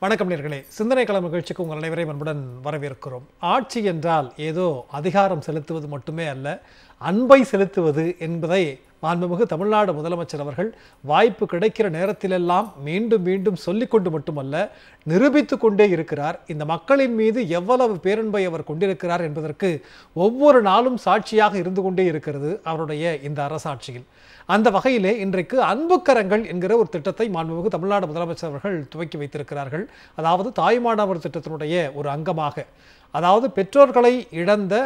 வணக்கம் நேயர்களே, சிந்தனை களம் நிகழ்ச்சிக்கு உங்கள் அனைவரையும் அன்புடன் வரவேற்கிறோம். ஆட்சி என்றால் ஏதோ அதிகாரம் செலுத்துவது மட்டுமே அல்ல, அன்பை செலுத்துவது என்பதை மாண்புமிகு தமிழ்நாடு முதலமைச்சர் அவர்கள் வாய்ப்பு கிடைக்கிற நேரத்திலெல்லாம் மீண்டும் மீண்டும் சொல்லிக்கொண்டு மட்டுமல்ல, நிரூபித்து கொண்டே இருக்கிறார். இந்த மக்களின் மீது எவ்வளவு பேரன்பை அவர் கொண்டிருக்கிறார் என்பதற்கு ஒவ்வொரு நாளும் சாட்சியாக இருந்து கொண்டே இருக்கிறது அவருடைய இந்த அரசாட்சியில். அந்த வகையிலே இன்றைக்கு அன்புக்கரங்கள் என்கிற ஒரு திட்டத்தை மாண்புமிகு தமிழ்நாடு முதலமைச்சர் அவர்கள் துவக்கி வைத்திருக்கிறார்கள். அதாவது தாய்மானவர் திட்டத்தினுடைய ஒரு அங்கமாக, அதாவது பெற்றோர்களை இழந்த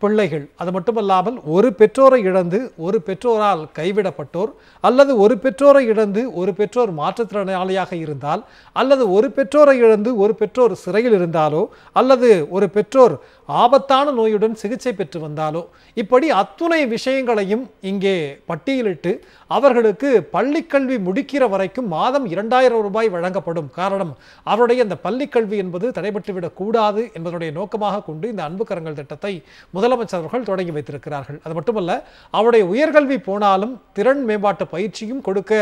பிள்ளைகள், அது மட்டுமல்லாமல் ஒரு பெற்றோரை இழந்து ஒரு பெற்றோரால் கைவிடப்பட்டோர், அல்லது ஒரு பெற்றோரை இழந்து ஒரு பெற்றோர் மாற்றுத்திறனாளியாக இருந்தால், அல்லது ஒரு பெற்றோரை இழந்து ஒரு பெற்றோர் சிறையில் இருந்தாலோ, அல்லது ஒரு பெற்றோர் ஆபத்தான நோயுடன் சிகிச்சை பெற்று வந்தாலோ, இப்படி அத்துணை விஷயங்களையும் இங்கே பட்டியலிட்டு அவர்களுக்கு பள்ளிக்கல்வி முடிக்கிற வரைக்கும் மாதம் 2000 ரூபாய் வழங்கப்படும். காரணம், அவருடைய இந்த பள்ளிக்கல்வி என்பது தடைபட்டுவிடக் கூடாது என்பதனுடைய நோக்கமாக கொண்டு இந்த அன்புக்கரங்கள் திட்டத்தை முதலமைச்சர் அவர்கள் தொடங்கி வைத்திருக்கிறார்கள். அது மட்டுமல்ல, அவருடைய உயர்கல்வி போனாலும் திறன் மேம்பாட்டு பயிற்சியும் கொடுக்க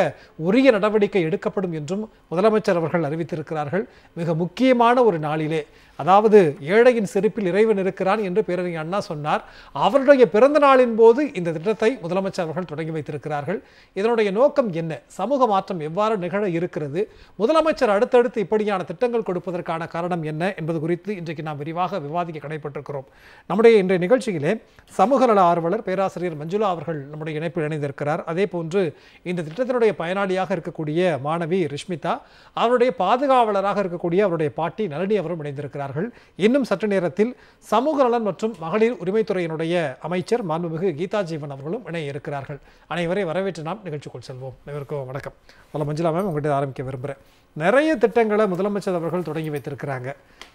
உரிய நடவடிக்கை எடுக்கப்படும் என்றும் முதலமைச்சர் அவர்கள் அறிவித்திருக்கிறார்கள். மிக முக்கியமான ஒரு நாளிலே, அதாவது ஏழையின் செருப்பில் இறைவன் இருக்கிறான் என்று பேரறிஞர் அண்ணா சொன்னார். அவருடைய பிறந்த நாளின் போது இந்த திட்டத்தை முதலமைச்சர் அவர்கள் தொடங்கி வைத்திருக்கிறார்கள். இதனுடைய நோக்கம் என்ன? சமூக மாற்றம் எவ்வாறு நிகழ இருக்கிறது? முதலமைச்சர் அடுத்தடுத்து இப்படியான திட்டங்கள் கொடுப்பதற்கான காரணம் என்ன என்பது குறித்து இன்றைக்கு நாம் விரிவாக விவாதிக்க கடைப்பட்டிருக்கிறோம். நம்முடைய இன்றைய நிகழ்ச்சியிலே சமூக நல ஆர்வலர் பேராசிரியர் மஞ்சுளா அவர்கள் நம்முடைய இணைப்பில் இணைந்திருக்கிறார். அதே போன்று இந்த திட்டத்தினுடைய பயனாளியாக இருக்கக்கூடிய மாணவி ரிஷ்மிதா, அவருடைய பாதுகாவலராக இருக்கக்கூடிய அவருடைய பாட்டி நளினி அவரும் இணைந்திருக்கிறார். இன்னும் சற்று நேரத்தில் சமூக நலன் மற்றும் மகளிர் உரிமைத்துறையினுடைய அமைச்சர் மாண்புமிகு கீதா ஜீவன் அவர்களும் இணைய இருக்கிறார்கள். அனைவரை வரவேற்று நாம் நிகழ்ச்சிக்குள் செல்வோம். அனைவருக்கும் வணக்கம். மஞ்சுளா மேம், உங்கள்கிட்ட ஆரம்பிக்க விரும்புகிறேன். நிறைய திட்டங்களை முதலமைச்சர் அவர்கள் தொடங்கி வைத்திருக்கிறாங்க.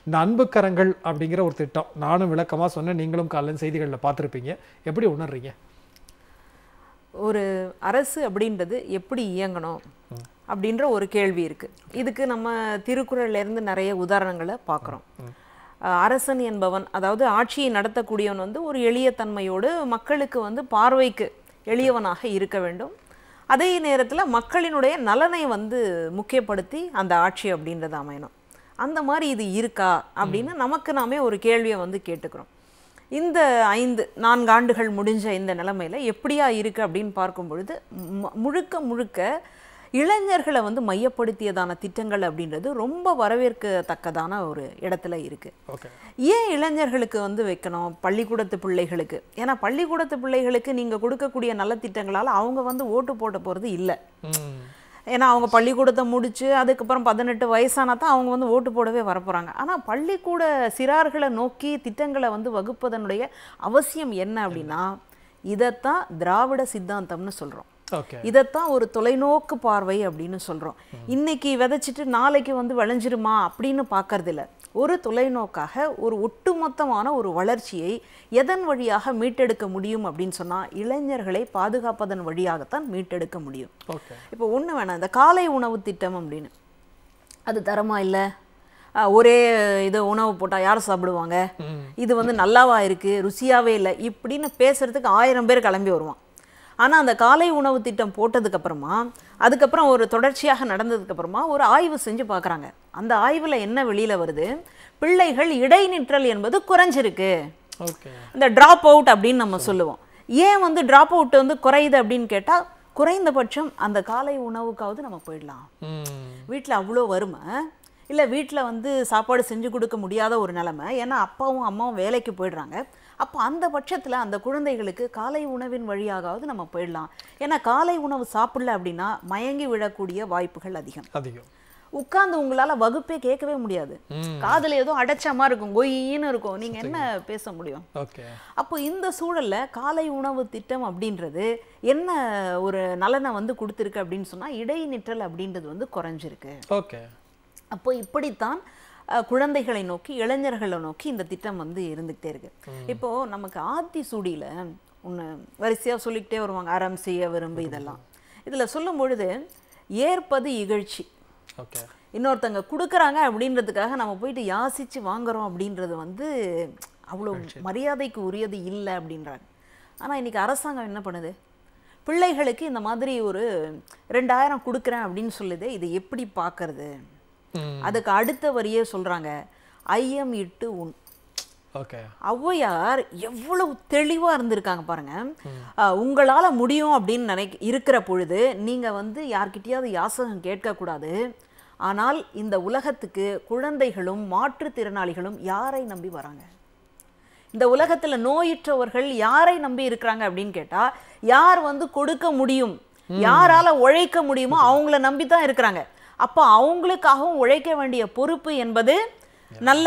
இந்த அன்புக்கரங்கள் அப்படிங்கிற ஒரு திட்டம் நானும் விளக்கமாக சொன்னேன், நீங்களும் காலையில் செய்திகளில் பார்த்துருப்பீங்க. எப்படி உணர்றீங்க? ஒரு அரசு அப்படின்றது எப்படி இயங்கணும் அப்படின்ற ஒரு கேள்வி இருக்கு. இதுக்கு நம்ம திருக்குறள்ல இருந்து நிறைய உதாரணங்களை பார்க்குறோம். அரசன் என்பவன், அதாவது ஆட்சியை நடத்தக்கூடியவன் வந்து ஒரு எளிய தன்மையோடு மக்களுக்கு வந்து பார்வைக்கு எளியவனாக இருக்க வேண்டும். அதே நேரத்தில் மக்களினுடைய நலனை வந்து முக்கியப்படுத்தி அந்த ஆட்சி அப்படின்றது அமையணும். அந்த மாதிரி இது இருக்கா அப்படின்னு நமக்கு நாமே ஒரு கேள்வியை வந்து கேட்டுக்கிறோம். இந்த 4 ஆண்டுகள் முடிஞ்ச இந்த நிலைமையில எப்படியா இருக்கு அப்படின்னு பார்க்கும் பொழுது முழுக்க இளைஞர்களை வந்து மையப்படுத்தியதான திட்டங்கள் அப்படின்றது ரொம்ப வரவேற்கத்தக்கதான ஒரு இடத்துல இருக்கு. ஏன் இளைஞர்களுக்கு வந்து வைக்கணும்? பள்ளிக்கூடத்து பிள்ளைகளுக்கு. ஏன்னா பள்ளிக்கூடத்து பிள்ளைகளுக்கு நீங்க கொடுக்கக்கூடிய நல்ல திட்டங்களால் அவங்க வந்து ஓட்டு போட போறது இல்லை. ஏன்னா அவங்க பள்ளிக்கூடத்தை முடிச்சு அதுக்கப்புறம் 18 வயசானா தான் அவங்க வந்து ஓட்டு போடவே வரப்போறாங்க. ஆனால் பள்ளிக்கூட சிறார்களை நோக்கி திட்டங்களை வந்து வகுப்பதனுடைய அவசியம் என்ன அப்படின்னா, இதைத்தான் திராவிட சித்தாந்தம்னு சொல்றோம். இதைத்தான் ஒரு தொலைநோக்கு பார்வை அப்படின்னு சொல்றோம். இன்னைக்கு விதைச்சிட்டு நாளைக்கு வந்து விளைஞ்சிருமா அப்படின்னு பார்க்கறது இல்லை. ஒரு தொலைநோக்காக ஒரு ஒட்டுமொத்தமான ஒரு வளர்ச்சியை எதன் வழியாக மீட்டெடுக்க முடியும் அப்படின்னு சொன்னால், இளைஞர்களை பாதுகாப்பதன் வழியாகத்தான் மீட்டெடுக்க முடியும். இப்போ ஒன்று வேணாம், இந்த காலை உணவு திட்டம் அப்படின்னு அது தரமா இல்லை, ஒரே இது உணவு போட்டால் யார் சாப்பிடுவாங்க, இது வந்து நல்லாவா இருக்கு, ருசியாவே இல்லை இப்படின்னு பேசுறதுக்கு 1000 பேர் கிளம்பி வருவான். ஆனால் அந்த காலை உணவு திட்டம் போட்டதுக்கப்புறமா, அதுக்கப்புறம் ஒரு தொடர்ச்சியாக நடந்ததுக்கப்புறமா ஒரு ஆய்வு செஞ்சு பார்க்குறாங்க. அந்த ஆய்வில் என்ன வெளியில் வருது? பிள்ளைகள் இடைநிற்றல் என்பது குறைஞ்சிருக்கு. இந்த ட்ராப் அவுட் அப்படின்னு நம்ம சொல்லுவோம். ஏன் வந்து ட்ராப் அவுட் வந்து குறையுது அப்படின்னு கேட்டால், குறைந்தபட்சம் அந்த காலை உணவுக்காவது நம்ம போயிடலாம். வீட்டில் அவ்வளோ வறுமை இல்லை, வீட்டில் வந்து சாப்பாடு செஞ்சு கொடுக்க முடியாத ஒரு நிலைமை, ஏன்னா அப்பாவும் அம்மாவும் வேலைக்கு போயிடுறாங்க. அப்போ அந்த பட்சத்தில் அந்த குழந்தைகளுக்கு காலை உணவின் வழியாகாவது நம்ம போயிடலாம். ஏன்னா காலை உணவு சாப்பிடல அப்படின்னா மயங்கி விழக்கூடிய வாய்ப்புகள் அதிகம். உட்கார்ந்து உங்களால் வகுப்பே கேட்கவே முடியாது. காதில் ஏதோ அடைச்ச மாதிரி இருக்கும், கொயின்னு இருக்கும், நீங்கள் என்ன பேச முடியும்? அப்போ இந்த சூழலில் காலை உணவு திட்டம் அப்படின்றது என்ன ஒரு நலனை வந்து கொடுத்துருக்கு அப்படின்னு சொன்னால், இடைநிற்றல் அப்படின்றது வந்து குறைஞ்சிருக்கு. அப்போ இப்படித்தான் குழந்தைகளை நோக்கி இளைஞர்களை நோக்கி இந்த திட்டம் வந்து இருந்துகிட்டே இருக்கு. இப்போ நமக்கு ஆத்தி சூடியில் ஒன்று வரிசையாக சொல்லிக்கிட்டே வருவாங்க, அறம் செய்ய விரும்பு இதெல்லாம். இதில் சொல்லும் பொழுது ஏற்பது இகழ்ச்சி, இன்னொருத்தங்க கொடுக்குறாங்க அப்படின்றதுக்காக நம்ம போயிட்டு யாசிச்சு வாங்குறோம் அப்படின்றது வந்து அவ்வளோ மரியாதைக்கு உரியது இல்லை அப்படின்றாங்க. ஆனால் இன்னைக்கு அரசாங்கம் என்ன பண்ணுது? பிள்ளைகளுக்கு இந்த மாதிரி ஒரு 2000 கொடுக்குறேன் அப்படின்னு சொல்லுது. இது எப்படி பார்க்கறது? அதுக்கு அடுத்த வரியே சொல்றாங்க, ஐயம் இட்டு உன். ஓகே. ஔவையார் எவ்வளவு தெளிவா இருந்திருக்காங்க பாருங்க. உங்களால முடியும் அப்படின்னு இருக்கிற பொழுது நீங்க வந்து யார்கிட்டயாவது யாசகம் கேட்கக்கூடாது. ஆனால் இந்த உலகத்துக்கு குழந்தைகளும் மாற்றுத்திறனாளிகளும் யாரை நம்பி வராங்க? இந்த உலகத்துல நோயுற்றவர்கள் யாரை நம்பி இருக்கிறாங்க அப்படின்னு கேட்டா, யார் வந்து கொடுக்க முடியும், யாரால உழைக்க முடியுமோ அவங்கள நம்பி தான் இருக்கிறாங்க. அப்ப அவங்களுக்காகவும் உழைக்க வேண்டிய பொறுப்பு என்பது நல்ல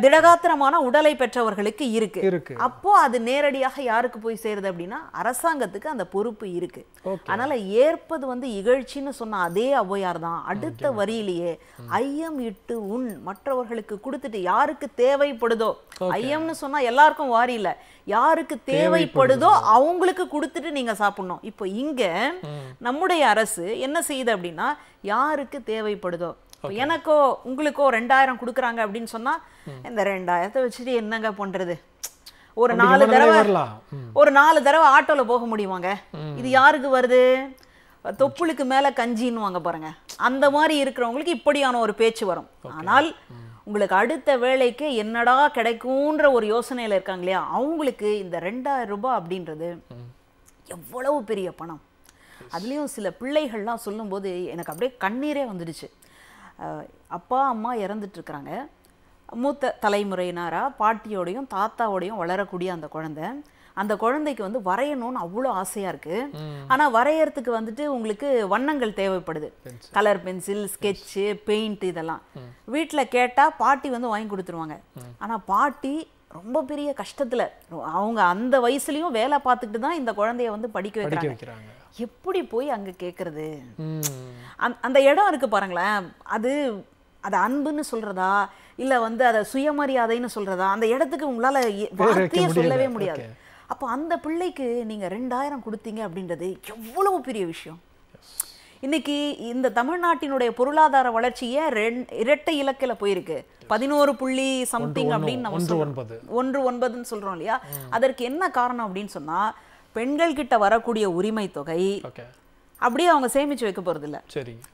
திடகாத்திரமான உடலை பெற்றவர்களுக்கு இருக்கு. அப்போ அது நேரடியாக யாருக்கு போய் சேருது அப்படின்னா அரசாங்கத்துக்கு அந்த பொறுப்பு இருக்கு. அதனால ஏற்பது வந்து இகழ்ச்சின்னு சொன்ன அதே ஔவையார் தான் அடுத்த வரியிலேயே ஐயம் இட்டு உன், மற்றவர்களுக்கு கொடுத்துட்டு யாருக்கு தேவைப்படுதோ, ஐயம்னு சொன்னா எல்லாருக்கும் வாரி இல்ல, யாருக்கு தேவைப்படுதோ அவங்களுக்கு கொடுத்துட்டு நீங்க சாப்பிடணும். இப்போ இங்க நம்முடைய அரசு என்ன செய்யுது அப்படின்னா, யாருக்கு தேவைப்படுதோ, எனக்கோ உங்களுக்கோ 2000 கொடுக்குறாங்க அப்படின்னு சொன்னா இந்த 2000 வச்சுட்டு என்னங்க பண்றது, ஒரு 4 தடவை ஆட்டோல போக முடியுமாங்க? இது யாருக்கு வருது? தொப்புளுக்கு மேல கஞ்சின்னுவாங்க பாருங்க, அந்த மாதிரி இருக்கிறவங்களுக்கு இப்படியான ஒரு பேச்சு வரும். ஆனால் உங்களுக்கு அடுத்த வேலைக்கு என்னடா கிடைக்கும்ன்ற ஒரு யோசனையில இருக்காங்க இல்லையா, அவங்களுக்கு இந்த 2000 ரூபாய் அப்படின்றது எவ்வளவு பெரிய பணம். அதுலயும் சில பிள்ளைகள்லாம் சொல்லும்போது எனக்கு அப்படியே கண்ணீரே வந்துடுச்சு. அப்பா அம்மா இறந்துட்டு இருக்கிறாங்க, மூத்த தலைமுறையினரா பாட்டியோடையும் தாத்தாவோடையும் வளரக்கூடிய அந்த குழந்தைக்கு வந்து வரையணும்னு அவ்வளோ ஆசையா இருக்கு. ஆனா வரையறதுக்கு வந்துட்டு உங்களுக்கு வண்ணங்கள் தேவைப்படுது, கலர் பென்சில், ஸ்கெட்சு, பெயிண்ட், இதெல்லாம் வீட்டுல கேட்டா பாட்டி வந்து வாங்கி கொடுத்துருவாங்க. ஆனா பாட்டி ரொம்ப பெரிய கஷ்டத்துல, அவங்க அந்த வயசுலயும் வேலை பார்த்துக்கிட்டு தான் இந்த குழந்தைய வந்து படிக்க வைக்கிறாங்க. எப்படி போய் அங்க கேக்குறது? அந்த இடம் இருக்கு பாருங்களேன், அது அன்புன்னு சொல்றதா இல்ல வந்து அதை சுயமரியாதைன்னு சொல்றதா, அந்த இடத்துக்கு உங்களால வார்த்தையே சொல்லவே முடியாது. அப்போ அந்த பிள்ளைக்கு நீங்க 2000 கொடுத்தீங்க அப்படின்றது எவ்வளவு பெரிய விஷயம். இன்னைக்கு இந்த தமிழ்நாட்டினுடைய பொருளாதார வளர்ச்சி ஏன் இரட்டை இலக்கில போயிருக்கு, 11 புள்ளி சம்திங் அப்படின்னு நம்ம 19ன்னு சொல்றோம் இல்லையா? அதற்கு என்ன காரணம் அப்படின்னு சொன்னா, பெண்கள் கிட்ட வரக்கூடிய உரிமை தொகை அப்படியே அவங்க சேமிச்சு வைக்க போறது இல்ல.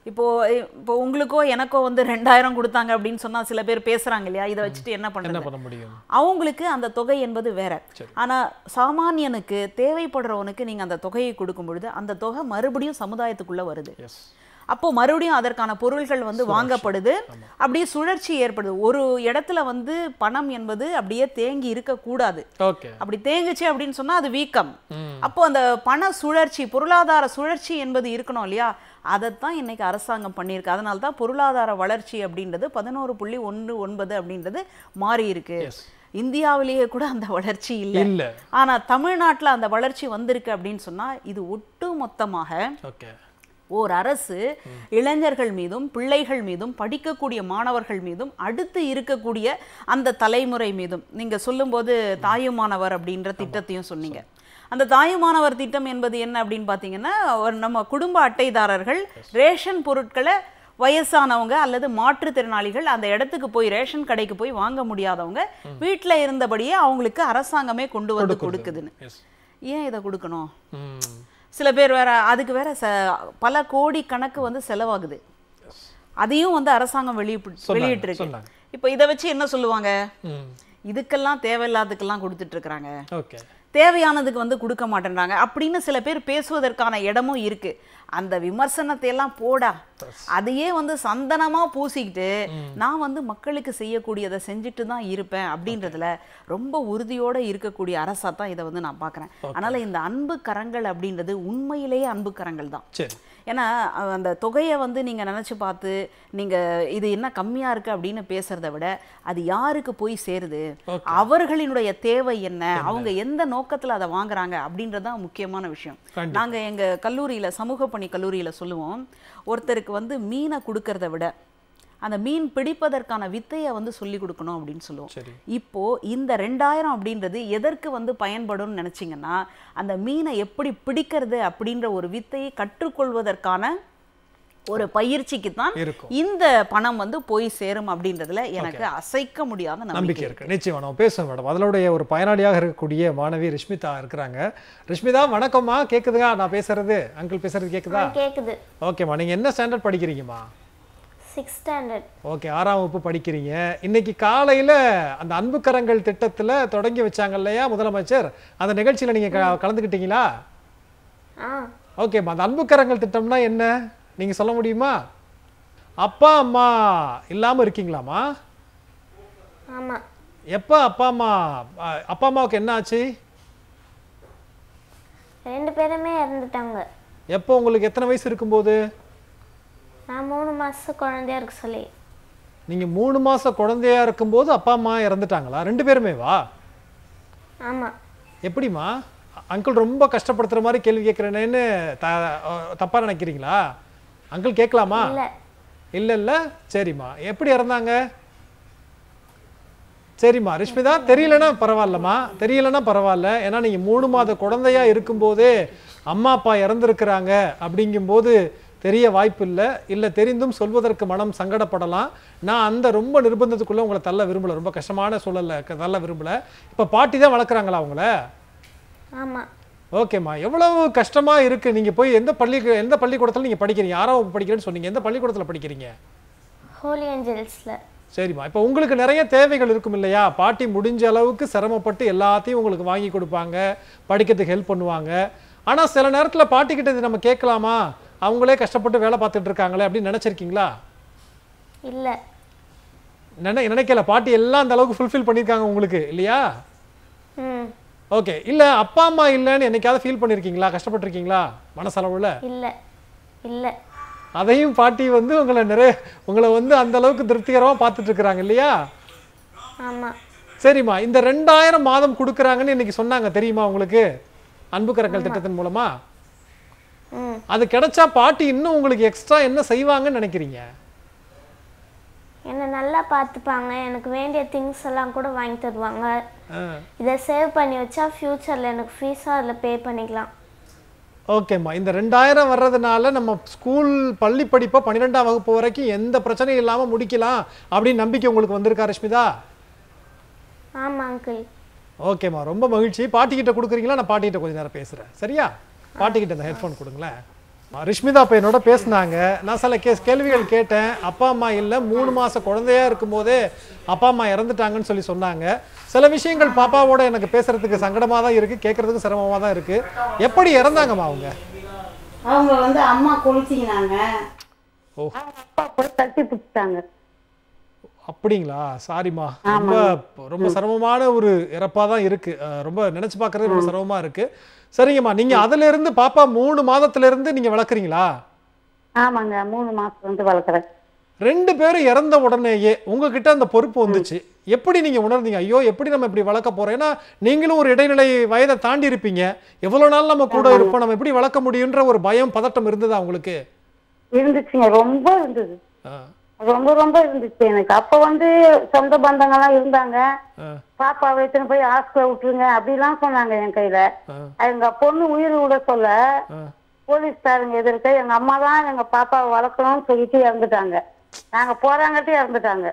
இப்போ உங்களுக்கோ எனக்கோ வந்து 2000 கொடுத்தாங்க அப்படின்னு சொன்னா சில பேர் பேசுறாங்க இல்லையா, இதை வச்சுட்டு என்ன பண்ண முடியும்? அவங்களுக்கு அந்த தொகை என்பது வேற. ஆனா சாமானியனுக்கு, தேவைப்படுறவனுக்கு நீங்க அந்த தொகையை கொடுக்கும் பொழுது அந்த தொகை மறுபடியும் சமுதாயத்துக்குள்ள வருது. அப்போ மறுபடியும் அதற்கான பொருள்கள் வந்து வாங்கப்படுது, அப்படியே சுழற்சி ஏற்படுது. ஒரு இடத்துல வந்து பணம் என்பது அப்படியே தேங்கி இருக்க கூடாது. அப்படி தேங்குச்சு அப்படின்னு சொன்னா அது வீக்கம். அப்போ அந்த பண சுழற்சி, பொருளாதார சுழற்சி என்பது இருக்கணும் இல்லையா? அதைத்தான் இன்னைக்கு அரசாங்கம் பண்ணியிருக்கு. அதனால தான் பொருளாதார வளர்ச்சி அப்படின்றது 11.19 அப்படின்றது மாறி இருக்கு. இந்தியாவிலேயே கூட அந்த வளர்ச்சி இல்லை. ஆனா தமிழ்நாட்டுல அந்த வளர்ச்சி வந்திருக்கு அப்படின்னு சொன்னா இது ஒட்டு மொத்தமாக ஓர் அரசு இளைஞர்கள் மீதும் பிள்ளைகள் மீதும் படிக்கக்கூடிய மாணவர்கள் மீதும் அடுத்து இருக்கக்கூடிய அந்த தலைமுறை மீதும், நீங்க சொல்லும்போது தாயுமானவர் அப்படின்ற திட்டத்தையும் சொன்னீங்க. அந்த தாயுமானவர் திட்டம் என்பது என்ன அப்படின்னு பார்த்தீங்கன்னா, நம்ம குடும்ப அட்டைதாரர்கள் ரேஷன் பொருட்களை வயசானவங்க அல்லது மாற்றுத்திறனாளிகள் அந்த இடத்துக்கு போய் ரேஷன் கடைக்கு போய் வாங்க முடியாதவங்க வீட்டில் இருந்தபடியே அவங்களுக்கு அரசாங்கமே கொண்டு வந்து கொடுக்குதுன்னு. ஏன் இதை கொடுக்கணும்? சில பேர் வேற அதுக்கு வேற பல கோடி கணக்கு வந்து செலவாகுது. அதையும் வந்து அரசாங்கம் வெளியிட்டு இருக்கு. இப்போ இதை வச்சு என்ன சொல்லுவாங்க, இதுக்கெல்லாம் தேவையில்லாததுக்கெல்லாம் கொடுத்துட்டு இருக்கிறாங்க, தேவையானதுக்கு வந்து கொடுக்க மாட்டேன்றாங்க அப்படின்னு சில பேர் பேசுவதற்கான இடமும் இருக்கு. அந்த விமர்சனத்தை எல்லாம் போடா, அதையே வந்து சந்தனமா பூசிக்கிட்டு நான் வந்து மக்களுக்கு செய்யக்கூடியதை செஞ்சுட்டு தான் இருப்பேன் அப்படின்றதுல ரொம்ப உறுதியோட இருக்கக்கூடிய அரசா தான் இதை வந்து நான் பார்க்குறேன். அதனால இந்த அன்பு கரங்கள் அப்படின்றது உண்மையிலேயே அன்பு கரங்கள் தான். ஏன்னா அந்த தொகையை வந்து நீங்க நினைச்சு பார்த்து நீங்க இது என்ன கம்மியா இருக்கு அப்படின்னு பேசுறதை விட அது யாருக்கு போய் சேருது, அவர்களினுடைய தேவை என்ன, அவங்க எந்த நோக்கத்துல அதை வாங்குறாங்க அப்படின்றதான் முக்கியமான விஷயம். நாங்க எங்க கல்லூரியில, சமூக பணி கல்லூரியில சொல்லுவோம், ஒருத்தருக்கு வந்து மீனை கொடுக்கறத விட அந்த மீன் பிடிப்பதற்கான வித்தையை வந்து சொல்லி கொடுக்கணும் அப்படின்னு சொல்லுவோம். இப்போ இந்த 2000 அப்படின்றது எதற்கு வந்து பயன்படும் நினைச்சீங்கன்னா, அந்த மீனை எப்படி பிடிக்கிறது அப்படின்ற ஒரு வித்தையை கற்றுக்கொள்வதற்கான ஒரு பயிற்சிக்கு தான் இந்த பணம் வந்து போய் சேரும் அப்படின்றதுல எனக்கு அசைக்க முடியாத நம்பிக்கை இருக்கு. நிச்சயமா நம்ம பேசுவோம் மேடம். அதனுடைய ஒரு பயனாளியாக இருக்கக்கூடிய மாணவி ரிஷ்மிதா இருக்கிறாங்க. ரிஷ்மிதா வணக்கம்மா, கேக்குதுங்க நான் பேசுறது? அங்கிள் பேசுறது கேக்குதா? கேக்குது. ஓகேம்மா, நீங்க என்ன ஸ்டாண்டர்ட் படிக்கிறீங்கம்மா? 6th standard. ஓகே, 6ஆம் வகுப்பு படிக்கிறீங்க. இன்னைக்கு காலையில அந்த அன்பு கரங்கள் திட்டத்துல தொடங்கி வச்சாங்க இல்லையா முதலமைச்சர், அந்த நிகழ்ச்சியில நீங்க கலந்துக்கிட்டீங்களா? ஓகேம்மா, அந்த அன்பு கரங்கள் திட்டம்னா என்ன நீங்க சொல்ல முடியுமா? அப்பா அம்மா இல்லாம இருக்கீங்களாமா? ஆமா. எப்ப அப்பா அம்மாவுக்கு என்ன ஆச்சு? 2 பேருமே இறந்துட்டாங்க. எப்போ உங்களுக்கு எத்தனை வயசு இருக்கும்போது? நான் 3 மாச குழந்தையா இருக்க சொல்லி. நீங்க 3 மாச குழந்தையா இருக்கும்போது அப்பா அம்மா இறந்துட்டாங்களா? 2 பேருமே வா? ஆமா. எப்படிமா? அங்கிள் ரொம்ப கஷ்டப்படுத்துற மாதிரி கேள்வி கேட்கிறேன்னு தப்பா நினைக்கிறீங்களா? அங்கிள் கேட்கலாமா? இல்ல இல்ல. சரிம்மா, எப்படி இறந்தாங்க? சரிம்மா ரிஷ்மிதா, தெரியலன்னா பரவாயில்லம்மா, தெரியலன்னா பரவாயில்ல. ஏன்னா நீங்க 3 மாத குழந்தையா இருக்கும்போதே அம்மா அப்பா இறந்துருக்கிறாங்க அப்படிங்கும்போது தெரிய வாய்ப்பு இல்லை. இல்லை தெரிந்தும் சொல்வதற்கு மனம் சங்கடப்படலாம். நான் அந்த ரொம்ப நிர்பந்தத்துக்குள்ள உங்களை தள்ள விரும்பல, ரொம்ப கஷ்டமான சூழல்ல தள்ள விரும்பல. இப்போ பாட்டி தான் வளர்க்குறாங்களா அவங்கள? ஆமா. ஓகேம்மா, எவ்வளவு கஷ்டமா இருக்கு. நீங்க போய் எந்த பள்ளிக்கூடத்துல நீங்க படிக்கிறீங்க? 6ஆம் வகுப்பு படிக்கிறேன்னு சொன்னீங்க. எந்த பள்ளிக்கூடத்துல படிக்கிறீங்க? ஹோலி ஏஞ்சல்ஸ்ல. சரிம்மா, இப்போ உங்களுக்கு நிறைய தேவைகள் இருக்கும் இல்லையா? பாட்டி முடிஞ்ச அளவுக்கு சிரமப்பட்டு எல்லாத்தையும் உங்களுக்கு வாங்கி கொடுப்பாங்க, படிக்கிறதுக்கு ஹெல்ப் பண்ணுவாங்க. ஆனா சில நேரத்துல பாட்டி கிட்ட இது நம்ம கேட்கலாமா? அவங்களே கஷ்டப்பட்டு வேலை பார்த்துட்டு இருக்காங்களே அப்படின்னு நினைச்சிருக்கீங்களா? இல்ல. நினைக்கல. பாட்டி எல்லாம் அந்த அளவுக்கு ஃபுல்ஃபில் பண்ணிருக்காங்க உங்களுக்கு இல்லையா? ஓகே. இல்ல அப்பா அம்மா இல்லன்னு என்னைக்காவது ஃபீல் பண்ணிருக்கீங்களா? கஷ்டப்பட்டிருக்கீங்களா மனசளவுல? இல்ல இல்ல. அதையும் பாட்டி வந்து உங்களை வந்து அந்த அளவுக்கு திருப்திகரமா பார்த்துட்டு இருக்காங்க இல்லையா? ஆமா. சரிம்மா, இந்த 2000 மாதம் கொடுக்குறாங்கன்னு இன்னைக்கு சொன்னாங்க தெரியுமா உங்களுக்கு? அன்பு கரங்கள் திட்டத்தின் மூலமா அது கிடைச்சா பாட்டி இன்னும் உங்களுக்கு எக்ஸ்ட்ரா என்ன செய்வாங்கன்னு நினைக்கிறீங்க? என்ன நல்லா பார்த்துப்பாங்க, எனக்கு வேண்டிய திங்ஸ் எல்லாம் கூட வாங்கி தருவாங்க. இதை சேவ் பண்ணி வச்சா ஃபியூச்சர்ல எனக்கு ஃபீஸா அதில் பே பண்ணிக்கலாம். ஓகேம்மா, இந்த 2000 வர்றதுனால நம்ம ஸ்கூல் பள்ளி படிப்பை 12ஆம் வகுப்பு வரைக்கும் எந்த பிரச்சனையும் இல்லாமல் முடிக்கலாம் அப்படின்னு நம்பிக்கை உங்களுக்கு வந்திருக்கா ரிஷ்மிதா? ஆமா அங்கிள். ஓகேம்மா, ரொம்ப மகிழ்ச்சி. பாட்டிக்கிட்ட கொடுக்குறீங்களா? நான் பாட்டிக்கிட்ட கொஞ்சம் நேரம் பேசுகிறேன், சரியா? பாட்டிக்கிட்ட அந்த ஹெட்ஃபோன் கொடுங்களேன். ரிஷ்மிதா இப்போ என்னோட பேசினாங்க. நான் சில கேள்விகள் கேட்டேன். அப்பா அம்மா இல்லை, 3 மாத குழந்தையா இருக்கும்போதே அப்பா அம்மா இறந்துட்டாங்கன்னு சொல்லி சொன்னாங்க. சில விஷயங்கள் பாப்பாவோட எனக்கு பேசுறதுக்கு சங்கடமாக தான் இருக்குது, கேட்குறதுக்கு சிரமமாக தான் இருக்குது. எப்படி இறந்தாங்கம்மா அவங்க? அவங்க வந்து அம்மா குளிச்சிங்கனாங்க. ஓ, அப்பா போய் தட்டி பிடிச்சிட்டாங்க. அப்படிங்களா? சாரிம்மா, ரொம்ப சிரமமான ஒரு இறப்பாக தான் இருக்குது. ரொம்ப நினச்சி பார்க்குறது ரொம்ப சிரமமாக இருக்குது. சரிங்கம்மா, நீங்க அதுல இருந்து பாப்பா 3 மாதத்துல இருந்து நீங்க வளர்க்குறீங்களா? ஆமாங்க, 3 மாசத்துல இருந்து வளர்க்குறேன். 2 பேரும் இறந்த உடனேயே உங்ககிட்ட அந்த பொறுப்பு வந்துச்சு. எப்படி நீங்க உணர்ந்தீங்க? ஐயோ, எப்படி நம்ம இப்படி வளர்க்க போறோம்? ஏன்னா நீங்களும் ஒரு இடைநிலை வயதை தாண்டி இருப்பீங்க. எவ்வளவு நாள் நம்ம கூட இருப்போம், நம்ம எப்படி வளர்க்க முடியுன்ற ஒரு பயம் பதட்டம் இருந்ததா உங்களுக்கு? இருந்துச்சுங்க, ரொம்ப இருந்தது. ரொம்ப ரொம்ப இருந்துச்சு எனக்கு. அப்ப வந்து சொந்த பந்தங்கள்லாம் இருந்தாங்க. பாப்பா வைத்துன்னு போய் ஹாஸ்பிட்டல் விட்டுருங்க அப்படிலாம் சொன்னாங்க என் கையில. எங்க பொண்ணு உயிர் விட சொல்ல போலீஸ்காரங்க எதிர்க்க எங்க அம்மா தான் எங்க பாப்பாவை வளர்க்கணும்னு சொல்லிட்டு இறந்துட்டாங்க. நாங்க போறாங்கட்டி இறந்துட்டாங்க.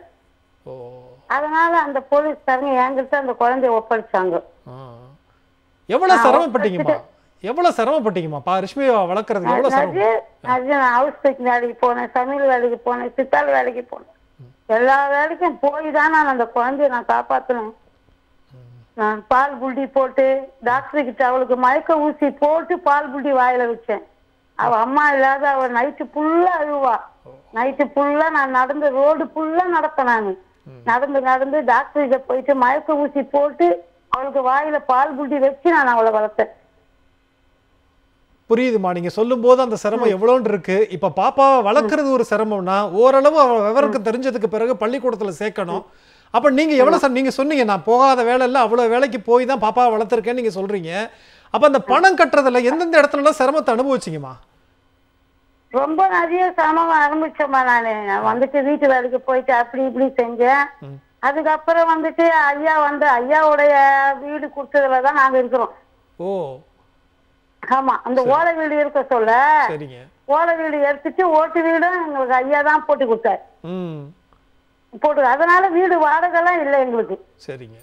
அதனால அந்த போலீஸ்காரங்க என்கிட்ட அந்த குழந்தைய ஒப்படைச்சாங்க. எவ்வளவு சிரமப்பட்டீங்கம்மா? எவ்வளவு சிரமப்பட்டீங்கம்மா ரிஷ்மியை வளர்க்கறதுக்கு? எவ்வளவு சிரமம்? நான் ஹவுஸ் பெயிண்ட் வேலைக்கு போனேன், சமையல் வேலைக்கு போனேன், சித்தாள் வேலைக்கு போனேன். எல்லா வேலைக்கும் போய் தான் நான் அந்த குழந்தைய நான் காப்பாத்தினேன். நான் பால் புல்டி போட்டு டாக்டர் கிட்ட அவளுக்கு மயக்க ஊசி போட்டு பால் புல்டி வாயில வச்சேன். அவ அம்மா இல்லாத அவ நைட்டு ஃபுல்லா அழுவா. நைட்டு ஃபுல்லா நான் நடந்து ரோடு ஃபுல்லா நடப்பேன். நான் நடந்து நடந்து டாக்டர் கிட்ட போயிட்டு மயக்க ஊசி போட்டு அவளுக்கு வாயில பால் புல்டி வச்சு நான் அவளை வளர்த்தேன். புரியுதுமா, நீங்க சொல்லும் போது அந்த சிரமம் எவ்வளோன்னு இருக்கு. இப்ப பாப்பாவை வளர்க்கறது ஒரு சிரமம்னா ஓரளவு அவ விவரம் தெரிஞ்சதுக்கு பிறகு பள்ளிக்கூடத்துல சேர்க்கணும். அப்ப நீங்க எவ்வளவு நீங்க சொன்னீங்க, நான் போகாத வேலை இல்லை, அவ்வளவு வேலைக்கு போய் தான் பாப்பாவை வளர்த்துருக்கேன்னு நீங்க சொல்றீங்க. அப்ப அந்த பணம் கட்டுறதுல எந்தெந்த இடத்துல சிரமத்தை அனுபவிச்சிங்கம்மா? ரொம்ப நிறைய சிரமம் அனுபவிச்சோம்மா. நான் வந்துட்டு வீட்டு வேலைக்கு போயிட்டு அப்படி இப்படி செஞ்சேன். அதுக்கப்புறம் வந்துட்டு ஐயா வந்து ஐயாவுடைய வீடு கொடுத்ததுலதான் நாங்க இருக்கிறோம். ஓ, ஆமா, அந்த ஓலை வீடு இருக்க சொல்ல ஓலை வீடு எடுத்துட்டு ஓட்டு வீடும் எங்களுக்கு ஐயா தான் போட்டு கொடுத்தாரு. அதனால வீடு வாடகை எல்லாம் இல்லை எங்களுக்கு. சரிங்க,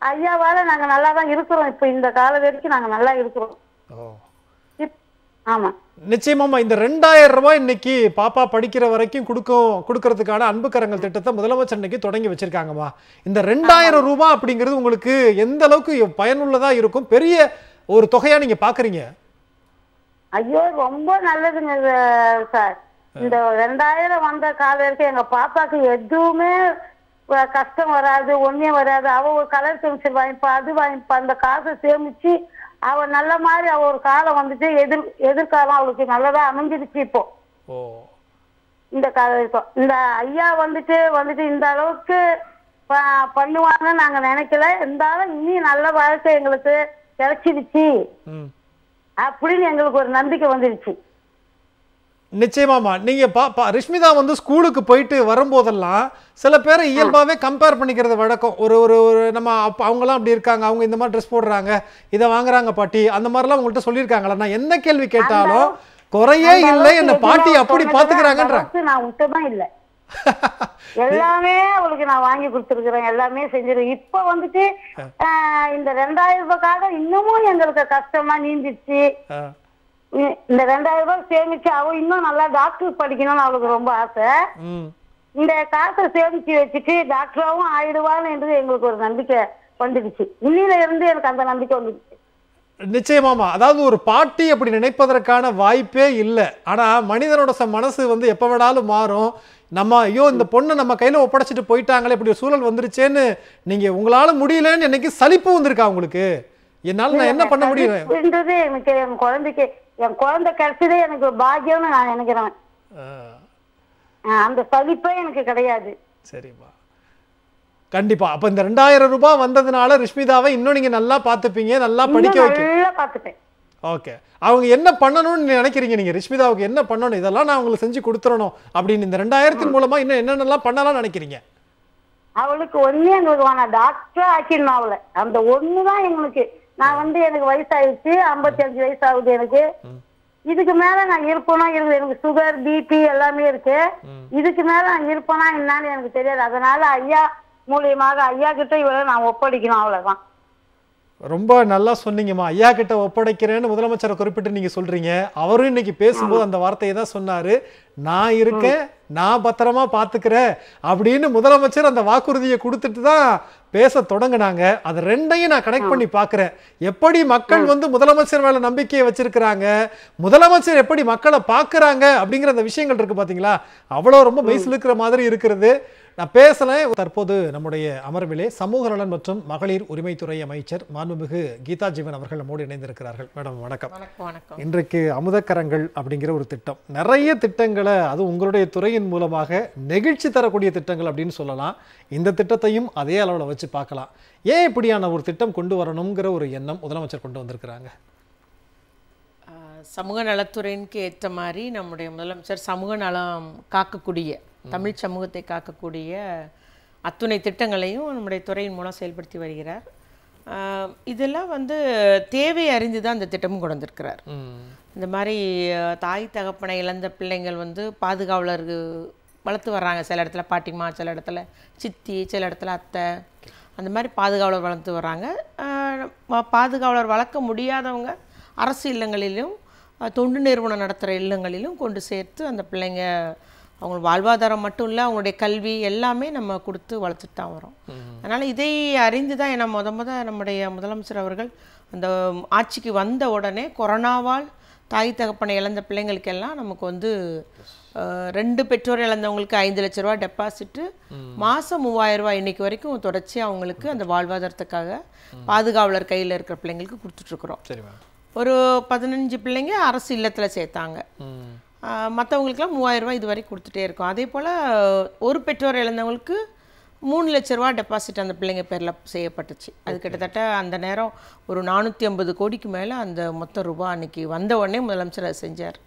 ஐயாவால நாங்க நல்லா தான் இருக்கிறோம். இப்ப இந்த கால வரைக்கும் நாங்க நல்லா இருக்கிறோம். ஆமா. நிச்சயமாமா இந்த 2000 ரூபாய் இன்னைக்கு பாப்பா படிக்கிற வரைக்கும் கொடுக்கறதுக்கான அன்பு கரங்கள் திட்டத்தை முதலமைச்சர் இன்னைக்கு தொடங்கி வச்சிருக்காங்கம்மா. இந்த 2000 ரூபாய் அப்படிங்கிறது உங்களுக்கு எந்த அளவுக்கு பயனுள்ளதா இருக்கும்? பெரிய ஒரு தொகையா நீங்க பாக்குறீங்க? ஐயோ ரொம்ப நல்லதுங்க சார். இந்த 2000 வந்த காலம் வரைக்கும் எங்க பாப்பாக்கு எதுவுமே கஷ்டம் வராது, ஒன்னே வராது. அவ ஒரு கலர் பென்சில் வாங்கிப்பா, அது வாங்கிப்பா. அந்த காசை சேமிச்சு அவ நல்ல மாதிரி அவ ஒரு காலம் வந்துட்டு எதிர்காலம் அவளுக்கு நல்லதா அமைஞ்சிருச்சு. இப்போ இந்த காலம் இருக்கும். இந்த ஐயா வந்துட்டு இந்த அளவுக்கு பண்ணுவாங்கன்னு நாங்க நினைக்கல. இருந்தாலும் இனி நல்ல வாழ்க்கை எங்களுக்கு கிடைச்சிருச்சு அப்படின்னு எங்களுக்கு ஒரு நம்பிக்கை வந்துருச்சு. நிச்சயமாமா. நீங்க ரிஷ்மிதா வந்து ஸ்கூலுக்கு போயிட்டு வரும்போதெல்லாம் சில பேரை இயல்பாவே கம்பேர் பண்ணிக்கிறது வழக்கம். ஒரு ஒரு நம்ம அவங்கலாம் அப்படி இருக்காங்க, அவங்க இந்த மாதிரி ட்ரெஸ் போடுறாங்க, இதை வாங்குறாங்க பாட்டி, அந்த மாதிரிலாம் உங்கள்கிட்ட சொல்லியிருக்காங்களா? நான் என்ன கேள்வி கேட்டாலும் குறையே இல்லை, என்ன பாட்டி அப்படி பாத்துக்கிறாங்கன்ற. நான் விட்டமா இல்லை, எல்லாமே அவளுக்கு நான் வாங்கி கொடுத்துருக்கிறேன், எல்லாமே செஞ்சிருக்கேன். இப்ப வந்துட்டு இந்த 2000 ரூபாய்க்காக இன்னமும் எங்களுக்கு கஷ்டமா நீந்திச்சு. இந்த 2000 ரூபாய் சேமிச்சு அவ இன்னும் நல்லா டாக்டர் படிக்கணும்னு அவளுக்கு ரொம்ப ஆசை. இந்த காசை சேமிச்சு வச்சுட்டு டாக்டராவும் ஆயிடுவான்னு என்று எங்களுக்கு ஒரு நம்பிக்கை வந்துடுச்சு. இன்னில இருந்து எனக்கு அந்த நம்பிக்கை வந்துடுச்சு. நிச்சயமாமா. அதாவது ஒரு பாட்டி அப்படி நினைப்பதற்கான வாய்ப்பே இல்லை. ஆனா மனிதனோட மனசு வந்து எப்ப வேணாலும் மாறும். நம்ம ஐயோ இந்த பொண்ணை நம்ம கையில ஒப்படைச்சிட்டு போயிட்டாங்களே, இப்படி ஒரு சூழல் வந்துருச்சேன்னு நீங்க உங்களால முடியலன்னு இன்னைக்கு சலிப்பு வந்திருக்கா உங்களுக்கு? என்னால நான் என்ன பண்ண முடியும்? எனக்கு என் குழந்தை கிடைச்சதே எனக்கு பாக்கியம்னு நான் நினைக்கிறேன். அந்த சலிப்பே எனக்கு கிடையாது. சரிம்மா, கண்டிப்பா. அப்ப இந்த 2000 ரூபாய் வந்ததுனால ரிஷ்மிதாவை இன்னும் நீங்க நல்லா பாத்துப்பீங்க, நல்லா படிக்க பாத்துப்பேன். ஓகே. அவங்க என்ன பண்ணணும்னு நினைக்கிறீங்க? நீங்க ரிஷ்மிதாவுக்கு என்ன பண்ணணும், இதெல்லாம் நான் உங்களுக்கு செஞ்சு கொடுத்துறணும் அப்படின்னு இந்த 2000 மூலமா இன்னும் என்னென்னலாம் பண்ணலாம் நினைக்கிறீங்க? அவளுக்கு ஒண்ணு எங்களுக்கு டாக்டர் ஆக்கிடணும் அவளை. அந்த ஒண்ணுதான் எங்களுக்கு. நான் எனக்கு வயசாயிடுச்சு, 55 வயசு ஆகுது எனக்கு. இதுக்கு மேல நான் இருப்பேனா எனக்கு சுகர் பிபி எல்லாமே இருக்கு. இதுக்கு மேல நான் இருப்பேனா என்னன்னு எனக்கு தெரியாது. அதனால ஐயா மூலியமாக ஐயா கிட்ட இவளை நான் ஒப்படைக்கணும், அவ்வளவுதான். ரொம்ப நல்லா சொன்னீங்கம்மா. ஐயா கிட்ட ஒப்படைக்கிறேன்னு முதலமைச்சரை குறிப்பிட்டு நீங்க சொல்றீங்க. அவரும் இன்னைக்கு பேசும்போது அந்த வார்த்தையை தான் சொன்னாரு, நான் இருக்கேன், நான் பத்திரமா பாத்துக்கிறேன் அப்படின்னு முதலமைச்சர் அந்த வாக்குறுதியை கொடுத்துட்டு தான் பேச தொடங்கினாங்க. அது ரெண்டையும் நான் கனெக்ட் பண்ணி பாக்குறேன். எப்படி மக்கள் வந்து முதலமைச்சர் மேல நம்பிக்கையை வச்சிருக்கிறாங்க, முதலமைச்சர் எப்படி மக்களை பாக்குறாங்க அப்படிங்கிற அந்த விஷயங்கள் இருக்கு பாத்தீங்களா, அவ்வளவு ரொம்ப மெய்சிலுக்கிற மாதிரி இருக்கிறது. நான் பேசலேன். தற்போது நம்முடைய அமர்விலே சமூக நலன் மற்றும் மகளிர் உரிமைத்துறை அமைச்சர் மாண்புமிகு கீதா ஜீவன் அவர்கள் நம்மோடு இணைந்திருக்கிறார்கள். மேடம் வணக்கம். வணக்கம். இன்றைக்கு அமுதக்கரங்கள் அப்படிங்கிற ஒரு திட்டம், நிறைய திட்டங்களை அது உங்களுடைய துறையின் மூலமாக நெகிழ்ச்சி தரக்கூடிய திட்டங்கள் அப்படின்னு சொல்லலாம். இந்த திட்டத்தையும் அதே அளவில் வச்சு பார்க்கலாம். ஏன் இப்படியான ஒரு திட்டம் கொண்டு வரணுங்கிற ஒரு எண்ணம் முதலமைச்சர் கொண்டு வந்திருக்கிறாங்க? சமூக நலத்துறைக்கு ஏற்ற மாதிரி நம்முடைய முதலமைச்சர் சமூக நலம் காக்கக்கூடிய, தமிழ் சமூகத்தை காக்கக்கூடிய அத்துணை திட்டங்களையும் நம்முடைய துறையின் மூலம் செயல்படுத்தி வருகிறார். இதெல்லாம் வந்து தேவை அறிந்து தான் இந்த திட்டமும் கொண்டு வந்திருக்கிறார். இந்த மாதிரி தாய் தகப்பனை இழந்த பிள்ளைங்கள் வந்து பாதுகாவலருக்கு வளர்த்து வர்றாங்க. சில இடத்துல பாட்டிமா, சில இடத்துல சித்தி, சில இடத்துல அத்தை, அந்த மாதிரி பாதுகாவலர் வளர்த்து வர்றாங்க. பாதுகாவலர் வளர்க்க முடியாதவங்க அரசு இல்லங்களிலும் தொண்டு நிறுவனம் நடத்துகிற இல்லங்களிலும் கொண்டு சேர்த்து அந்த பிள்ளைங்க அவங்க வாழ்வாதாரம் மட்டும் இல்லை, அவங்களுடைய கல்வி எல்லாமே நம்ம கொடுத்து வளர்த்துட்டு தான் வரோம். அதனால் இதை அறிந்து தான் நம்முடைய முதலமைச்சர் அவர்கள் அந்த ஆட்சிக்கு வந்த உடனே கொரோனாவால் தாய் தகப்பனை இழந்த பிள்ளைங்களுக்கெல்லாம் நமக்கு வந்து 2 பெற்றோர் இழந்தவங்களுக்கு 5 லட்ச ரூபா டெபாசிட்டு, மாதம் 3000 ரூபாய் இன்னைக்கு வரைக்கும் தொடர்ச்சி அவங்களுக்கு அந்த வாழ்வாதாரத்துக்காக பாதுகாவலர் கையில் இருக்கிற பிள்ளைங்களுக்கு கொடுத்துட்ருக்குறோம். ஒரு 15 பிள்ளைங்க அரசு இல்லத்தில் சேர்த்தாங்க. மற்றவங்களுக்குலாம் 3000 ரூபாய் இது வரைக்கும் கொடுத்துட்டே இருக்கோம். அதே போல் ஒரு பெற்றோர் இழந்தவங்களுக்கு 3 லட்ச ரூபா டெபாசிட் அந்த பிள்ளைங்க பேரில் செய்யப்பட்டுச்சு. அது கிட்டத்தட்ட அந்த நேரம் ஒரு 450 கோடிக்கு மேலே அந்த மொத்த ரூபா அன்னைக்கு வந்த உடனே முதலமைச்சர் அதை செஞ்சார்.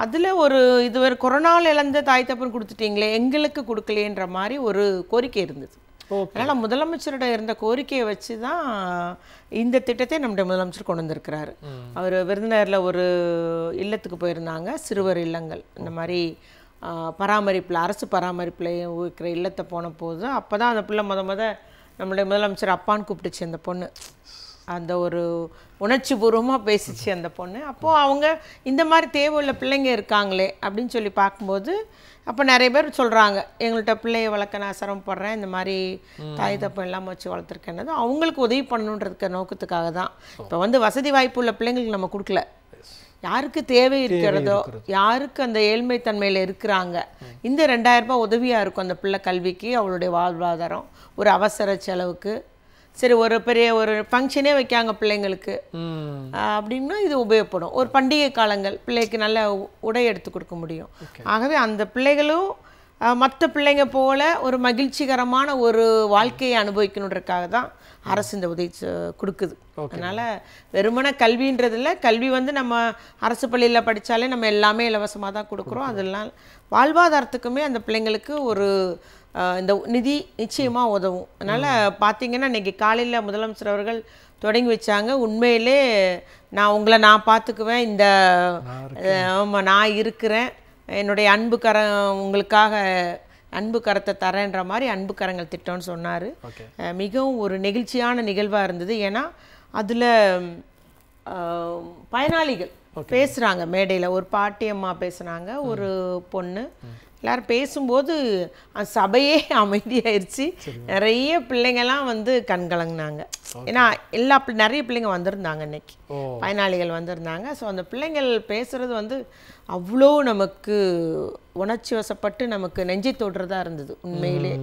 அதில் ஒரு இதுவரை கொரோனாவில் இழந்த தாய் தப்பன் கொடுத்துட்டீங்களே, எங்களுக்கு கொடுக்கலையன்ற மாதிரி ஒரு கோரிக்கை இருந்தது. அதனால் முதலமைச்சரோட இருந்த கோரிக்கையை வச்சு தான் இந்த திட்டத்தை நம்முடைய முதலமைச்சர் கொண்டு வந்திருக்கிறாரு. அவர் விருதுநகரில் ஒரு இல்லத்துக்கு போயிருந்தாங்க, சிறுவர் இல்லங்கள். இந்த மாதிரி பராமரிப்பில், அரசு பராமரிப்பில் இருக்கிற இல்லத்தை போன போது அப்போ தான் அந்த பிள்ளை நம்முடைய முதலமைச்சர் அப்பான்னு கூப்பிட்டுச்சு. அந்த பொண்ணு அந்த ஒரு உணர்ச்சி பூர்வமாக பேசிச்சு அந்த பொண்ணு. அப்போது அவங்க இந்த மாதிரி தேவையுள்ள பிள்ளைங்க இருக்காங்களே அப்படின்னு சொல்லி பார்க்கும்போது அப்போ நிறைய பேர் சொல்கிறாங்க, எங்கள்கிட்ட பிள்ளைய வளர்க்க நான் சிரமப்படுறேன், இந்த மாதிரி தாய் தப்பம் இல்லாமல் வச்சு வளர்த்துருக்கேன்னது அவங்களுக்கு உதவி பண்ணணுன்றதுக்கு நோக்கத்துக்காக தான். இப்போ வந்து வசதி வாய்ப்பு உள்ள பிள்ளைங்களுக்கு நம்ம கொடுக்கல, யாருக்கு தேவை இருக்கிறதோ, யாருக்கு அந்த ஏழ்மைத்தன்மையில் இருக்கிறாங்க, இந்த 2000 ரூபாய் உதவியாக இருக்கும் அந்த பிள்ளை கல்விக்கு, அவளுடைய வாழ்வாதாரம், ஒரு அவசர செலவுக்கு. சரி, ஒரு பெரிய ஒரு ஃபங்க்ஷனே வைக்காங்க பிள்ளைங்களுக்கு அப்படின்னா இது உபயோகப்படும். ஒரு பண்டிகை காலங்கள் பிள்ளைக்கு நல்ல உடை எடுத்து கொடுக்க முடியும். ஆகவே அந்த பிள்ளைகளும் மற்ற பிள்ளைங்க போல ஒரு மகிழ்ச்சிகரமான ஒரு வாழ்க்கையை அனுபவிக்கணுன்றதுக்காக தான் அரசு இந்த உதவி கொடுக்குது. அதனால் வெறுமன கல்வின்றதில்ல, கல்வி வந்து நம்ம அரசு பள்ளியில் படித்தாலே நம்ம எல்லாமே இலவசமாக தான் கொடுக்குறோம். அதெல்லாம் வாழ்வாதாரத்துக்குமே அந்த பிள்ளைங்களுக்கு ஒரு இந்த நிதி நிச்சயமாக உதவும். அதனால் பார்த்தீங்கன்னா இன்றைக்கி காலையில் முதலமைச்சர் அவர்கள் தொடங்கி வச்சாங்க. உண்மையிலே நான் பார்த்துக்குவேன், இந்த ஆமாம் நான் இருக்கிறேன், என்னுடைய உங்களுக்காக அன்பு கரத்தை தரேன்ற மாதிரி அன்பு கரங்கள் திட்டம்னு சொன்னார். மிகவும் ஒரு நெகிழ்ச்சியான நிகழ்வாக இருந்தது. ஏன்னா அதில் பயனாளிகள் பேசுகிறாங்க, மேடையில் ஒரு பாட்டியம்மா பேசுனாங்க, ஒரு பொண்ணு, எல்லாரும் பேசும்போது சபையே அமைதியாயிருச்சு. நிறைய பிள்ளைங்கள்லாம் வந்து கண்கலங்கினாங்க. ஏன்னா நிறைய பிள்ளைங்க வந்திருந்தாங்க இன்னைக்கு, பயனாளிகள் வந்திருந்தாங்க. ஸோ அந்த பிள்ளைங்கள் பேசுகிறது வந்து அவ்வளோ நமக்கு உணர்ச்சி வசப்பட்டு நமக்கு நெஞ்சை தொடுறதா இருந்தது. உண்மையிலே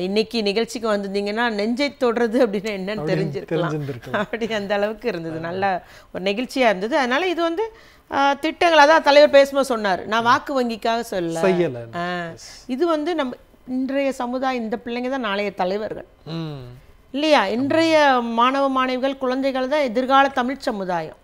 இன்னைக்கு நிகழ்ச்சிக்கு வந்திருந்தீங்கன்னா நெஞ்சை தொடுறது அப்படின்னு என்னன்னு தெரிஞ்சிருக்கலாம். அப்படி அந்த அளவுக்கு இருந்தது, நல்ல ஒரு நெகிழ்ச்சியாக இருந்தது. அதனால இது வந்து திட்டங்கள் அதான் தலைவர் பேசும்போது சொன்னார், நான் வாக்கு வங்கிக்காக சொல்லல, இது வந்து நம்ம இன்றைய சமுதாயம், இந்த பிள்ளைங்க தான் நாளைய தலைவர்கள் இல்லையா? இன்றைய மாணவ மாணவிகள் குழந்தைகள் தான் எதிர்கால தமிழ் சமுதாயம்.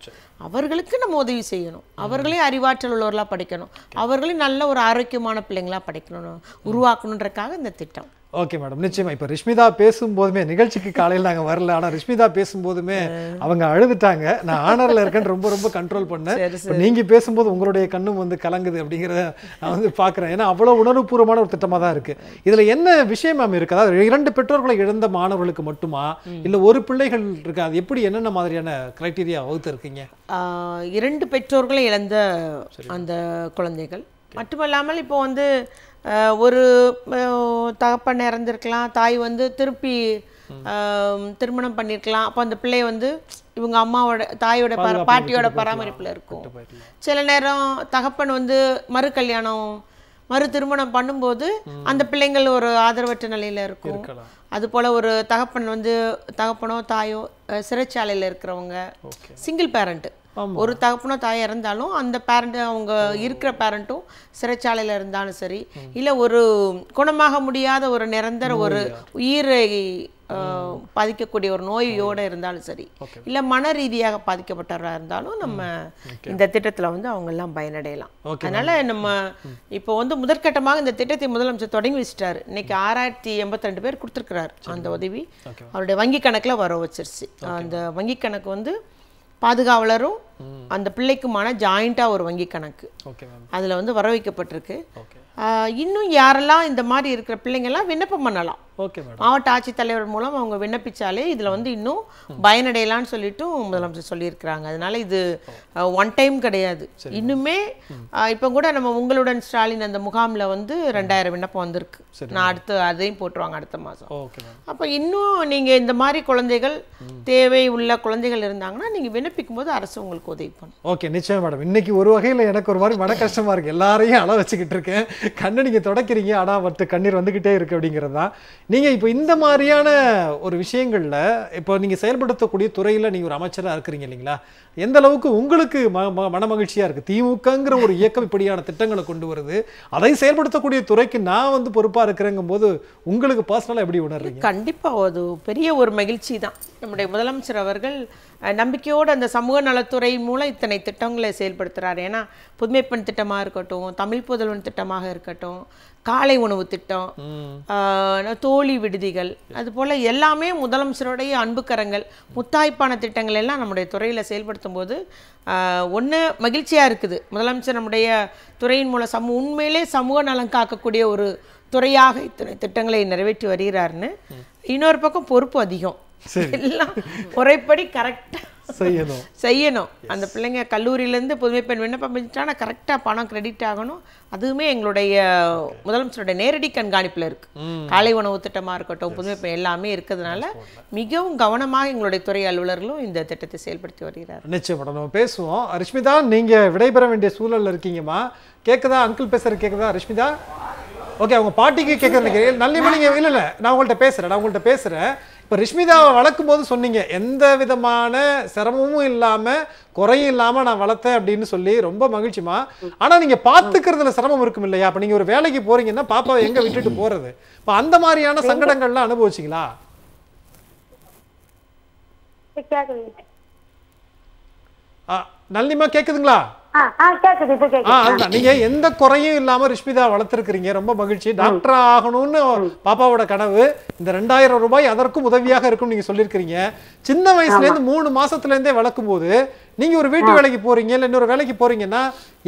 அவர்களுக்கு நம்ம உதவி செய்யணும், அவர்களையும் அறிவாற்றல் உள்ளவர்களாக படிக்கணும், அவர்களையும் நல்ல ஒரு ஆரோக்கியமான பிள்ளைங்களாக படிக்கணும், உருவாக்கணுன்றக்காக இந்த திட்டம். ஓகே மேடம், நிச்சயமா. இப்போ ரிஷ்மிதா பேசும்போதுமே, நிகழ்ச்சிக்கு காலையில் நாங்கள் வரல, ஆனால் ரிஷ்மிதா பேசும்போதுமே அவங்க அழுதுட்டாங்க. நான் ஆனரில் இருக்கேன்னு ரொம்ப ரொம்ப கண்ட்ரோல் பண்ணேன். இப்போ நீங்கள் பேசும்போது உங்களுடைய கண்ணும் வந்து கலங்குது அப்படிங்கிறத நான் வந்து பார்க்குறேன். ஏன்னா அவ்வளோ உணர்வுபூர்வமான ஒரு திட்டமாக தான் இருக்குது. இதில் என்ன விஷயம் மேம் இருக்குது? அதாவது 2 பெற்றோர்களை இழந்த மாணவர்களுக்கு மட்டுமா, இல்லை ஒரு பிள்ளைகள் இருக்கா? அது எப்படி, என்னென்ன மாதிரியான கிரைட்டீரியா வகுத்து இருக்கீங்க? 2 பெற்றோர்களை இழந்த அந்த குழந்தைகள் மட்டுமல்லாமல் இப்போ வந்து ஒரு தகப்பன் இறந்துருக்கலாம், தாய் வந்து திருப்பி திருமணம் பண்ணியிருக்கலாம். அப்போ அந்த பிள்ளை வந்து இவங்க அம்மாவோட தாயோட பாட்டியோட பராமரிப்பில் இருக்கும். சில நேரம் தகப்பன் வந்து மறு திருமணம் பண்ணும்போது அந்த பிள்ளைங்கள் ஒரு ஆதரவற்ற நிலையில் இருக்கும். அதுபோல் ஒரு தகப்பனோ தாயோ சிறைச்சாலையில் இருக்கிறவங்க, சிங்கிள் பேரண்ட்டு, ஒரு தகப்பனோ தாய் இறந்தாலும் அந்த பேரண்ட், அவங்க இருக்கிற பேரண்ட்டும் சிறைச்சாலையில் இருந்தாலும் சரி, இல்லை ஒரு குணமாக முடியாத ஒரு நிரந்தர ஒரு உயிரை பாதிக்கக்கூடிய ஒரு நோயோடு இருந்தாலும் சரி, இல்லை மன ரீதியாக பாதிக்கப்பட்டவராக இருந்தாலும் நம்ம இந்த திட்டத்தில் வந்து அவங்க எல்லாம் பயனடையலாம். அதனால நம்ம இப்போ வந்து முதற்கட்டமாக இந்த திட்டத்தை முதலமைச்சர் தொடங்கி வச்சுட்டாரு. இன்னைக்கு 6082 பேர் கொடுத்துருக்கிறார் அந்த உதவி. அவருடைய வங்கி கணக்கில் வர வச்சிருச்சு. அந்த வங்கி கணக்கு வந்து பாதுகாவலரும் அந்த பிள்ளைக்குமான ஜாயிண்டாக ஒரு வங்கி கணக்கு அதில் வந்து வர வைக்கப்பட்டிருக்கு. இன்னும் யாரெல்லாம் இந்த மாதிரி இருக்கிற பிள்ளைங்கள்லாம் விண்ணப்பம் பண்ணலாம். மாவட்ட ஆட்சித்தலைவர் மூலம் அவங்க விண்ணப்பிச்சாலே இதில் வந்து இன்னும் பயனடையலான்னு சொல்லிட்டு முதலமைச்சர் சொல்லியிருக்கிறாங்க. அதனால இது ஒன் டைம் கிடையாது. இன்னுமே இப்போ கூட நம்ம உங்களுடன் ஸ்டாலின் அந்த முகாமில் வந்து 2000 விண்ணப்பம் வந்திருக்கு. நான் அதையும் போட்டுருவாங்க அடுத்த மாதம். அப்போ இன்னும் நீங்கள் இந்த மாதிரி குழந்தைகள், தேவை உள்ள குழந்தைகள் இருந்தாங்கன்னா நீங்கள் விண்ணப்பிக்கும் போது அரசு உங்களுக்கு உதவி பண்ணும். ஓகே, நிச்சயம் மேடம். இன்னைக்கு ஒரு வகையில் எனக்கு ஒரு மாதிரி மன கஷ்டமாக இருக்குது. எல்லாரையும் அள வச்சுக்கிட்டு இருக்கேன், கண்ணை நீங்கள் தொடக்கிறீங்க, ஆனால் பட்டு கண்ணீர் வந்துக்கிட்டே இருக்குது அப்படிங்கிறது தான். நீங்கள் இப்போ இந்த மாதிரியான ஒரு விஷயங்களில் இப்போ நீங்கள் செயல்படுத்தக்கூடிய துறையில் நீங்கள் ஒரு அமைச்சராக இருக்கிறீங்க இல்லைங்களா? எந்த அளவுக்கு உங்களுக்கு மன மகிழ்ச்சியாக இருக்குது? திமுகங்கிற ஒரு இயக்கம் இப்படியான திட்டங்களை கொண்டு வருது, அதை செயல்படுத்தக்கூடிய துறைக்கு நான் வந்து பொறுப்பாக இருக்கிறேங்கும் போது உங்களுக்கு பர்சனலாக எப்படி உணர்றீங்க? கண்டிப்பாக அது பெரிய ஒரு மகிழ்ச்சி தான். நம்முடைய முதலமைச்சர் அவர்கள் நம்பிக்கையோடு அந்த சமூக நலத்துறை மூலம் இத்தனை திட்டங்களை செயல்படுத்துகிறார். ஏன்னா புதுமைப்பெண் திட்டமாக இருக்கட்டும், தமிழ் புதல்வன் திட்டமாக இருக்கட்டும், காலை உணவு திட்டம், தோழி விடுதிகள், அதுபோல் எல்லாமே முதலமைச்சருடைய அன்புக்கரங்கள், முத்தாய்ப்பான திட்டங்கள் எல்லாம் நம்முடைய துறையில் செயல்படுத்தும் போது ஒன்று மகிழ்ச்சியாக இருக்குது. முதலமைச்சர் நம்முடைய துறையின் மூலம் உண்மையிலே சமூக நலம் காக்கக்கூடிய ஒரு துறையாக இத்தனை திட்டங்களை நிறைவேற்றி வருகிறார்னு இன்னொரு பக்கம் பொறுப்பு அதிகம். எல்லாம் முறைப்படி கரெக்டாக செய்யணும். அந்த பிள்ளைங்க கல்லூரியிலேருந்து புதுமை பெண் விண்ணப்பம் பண்ணிட்டானா கரெக்டாக பணம் கிரெடிட் ஆகணும். அதுவுமே எங்களுடைய முதலமைச்சருடைய நேரடி கண்காணிப்பில் இருக்குது. காலை உணவு திட்டமாக இருக்கட்டும், புதுமை பெண் எல்லாமே இருக்கிறதுனால மிகவும் கவனமாக எங்களுடைய துறை அலுவலர்களும் இந்த திட்டத்தை செயல்படுத்தி வருகிறார். நிச்சயம் நம்ம பேசுவோம். ரிஷ்மிதா, நீங்கள் விடைபெற வேண்டிய சூழலில் இருக்கீங்கம்மா. கேட்குதா? அங்கிள் பேசுகிற கேட்குதா ரிஷ்மிதா? ஓகே, அவங்க பாட்டிக்கு கேட்குறது நல்ல நீங்கள் இல்லை நான் உங்கள்கிட்ட பேசுகிறேன். இப்போ ரிஷ்மிதாவை வளர்க்கும் போது சொன்னீங்க எந்த விதமான சிரமமும் இல்லாமல் குறையும் இல்லாமல் நான் வளர்த்தேன் அப்படின்னு சொல்லி, ரொம்ப மகிழ்ச்சிமா. ஆனால் நீங்கள் பார்த்துக்கிறதுல சிரமம் இருக்கும் இல்லையா? அப்போ நீங்கள் ஒரு வேலைக்கு போறீங்கன்னா பாப்பாவை எங்கே விட்டுட்டு போகிறது? இப்போ அந்த மாதிரியான சங்கடங்கள்லாம் அனுபவிச்சிங்களா? நல்லிமா கேட்குதுங்களா? நீங்க எந்த குறையும் இல்லாம ரிஷ்மிதா வளர்த்திருக்கிறீங்க, ரொம்ப மகிழ்ச்சி. டாக்டர் ஆகணும்னு பாப்பாவோட கனவு. இந்த 2000 ரூபாய் அதற்கும் உதவியாக இருக்கும் நீங்க சொல்லியிருக்கிறீங்க. சின்ன வயசுல இருந்து 3 மாசத்துல இருந்தே வளர்க்கும் போது நீங்க ஒரு வீட்டு வேலைக்கு போறீங்க இல்ல இன்னொரு வேலைக்கு போறீங்கன்னா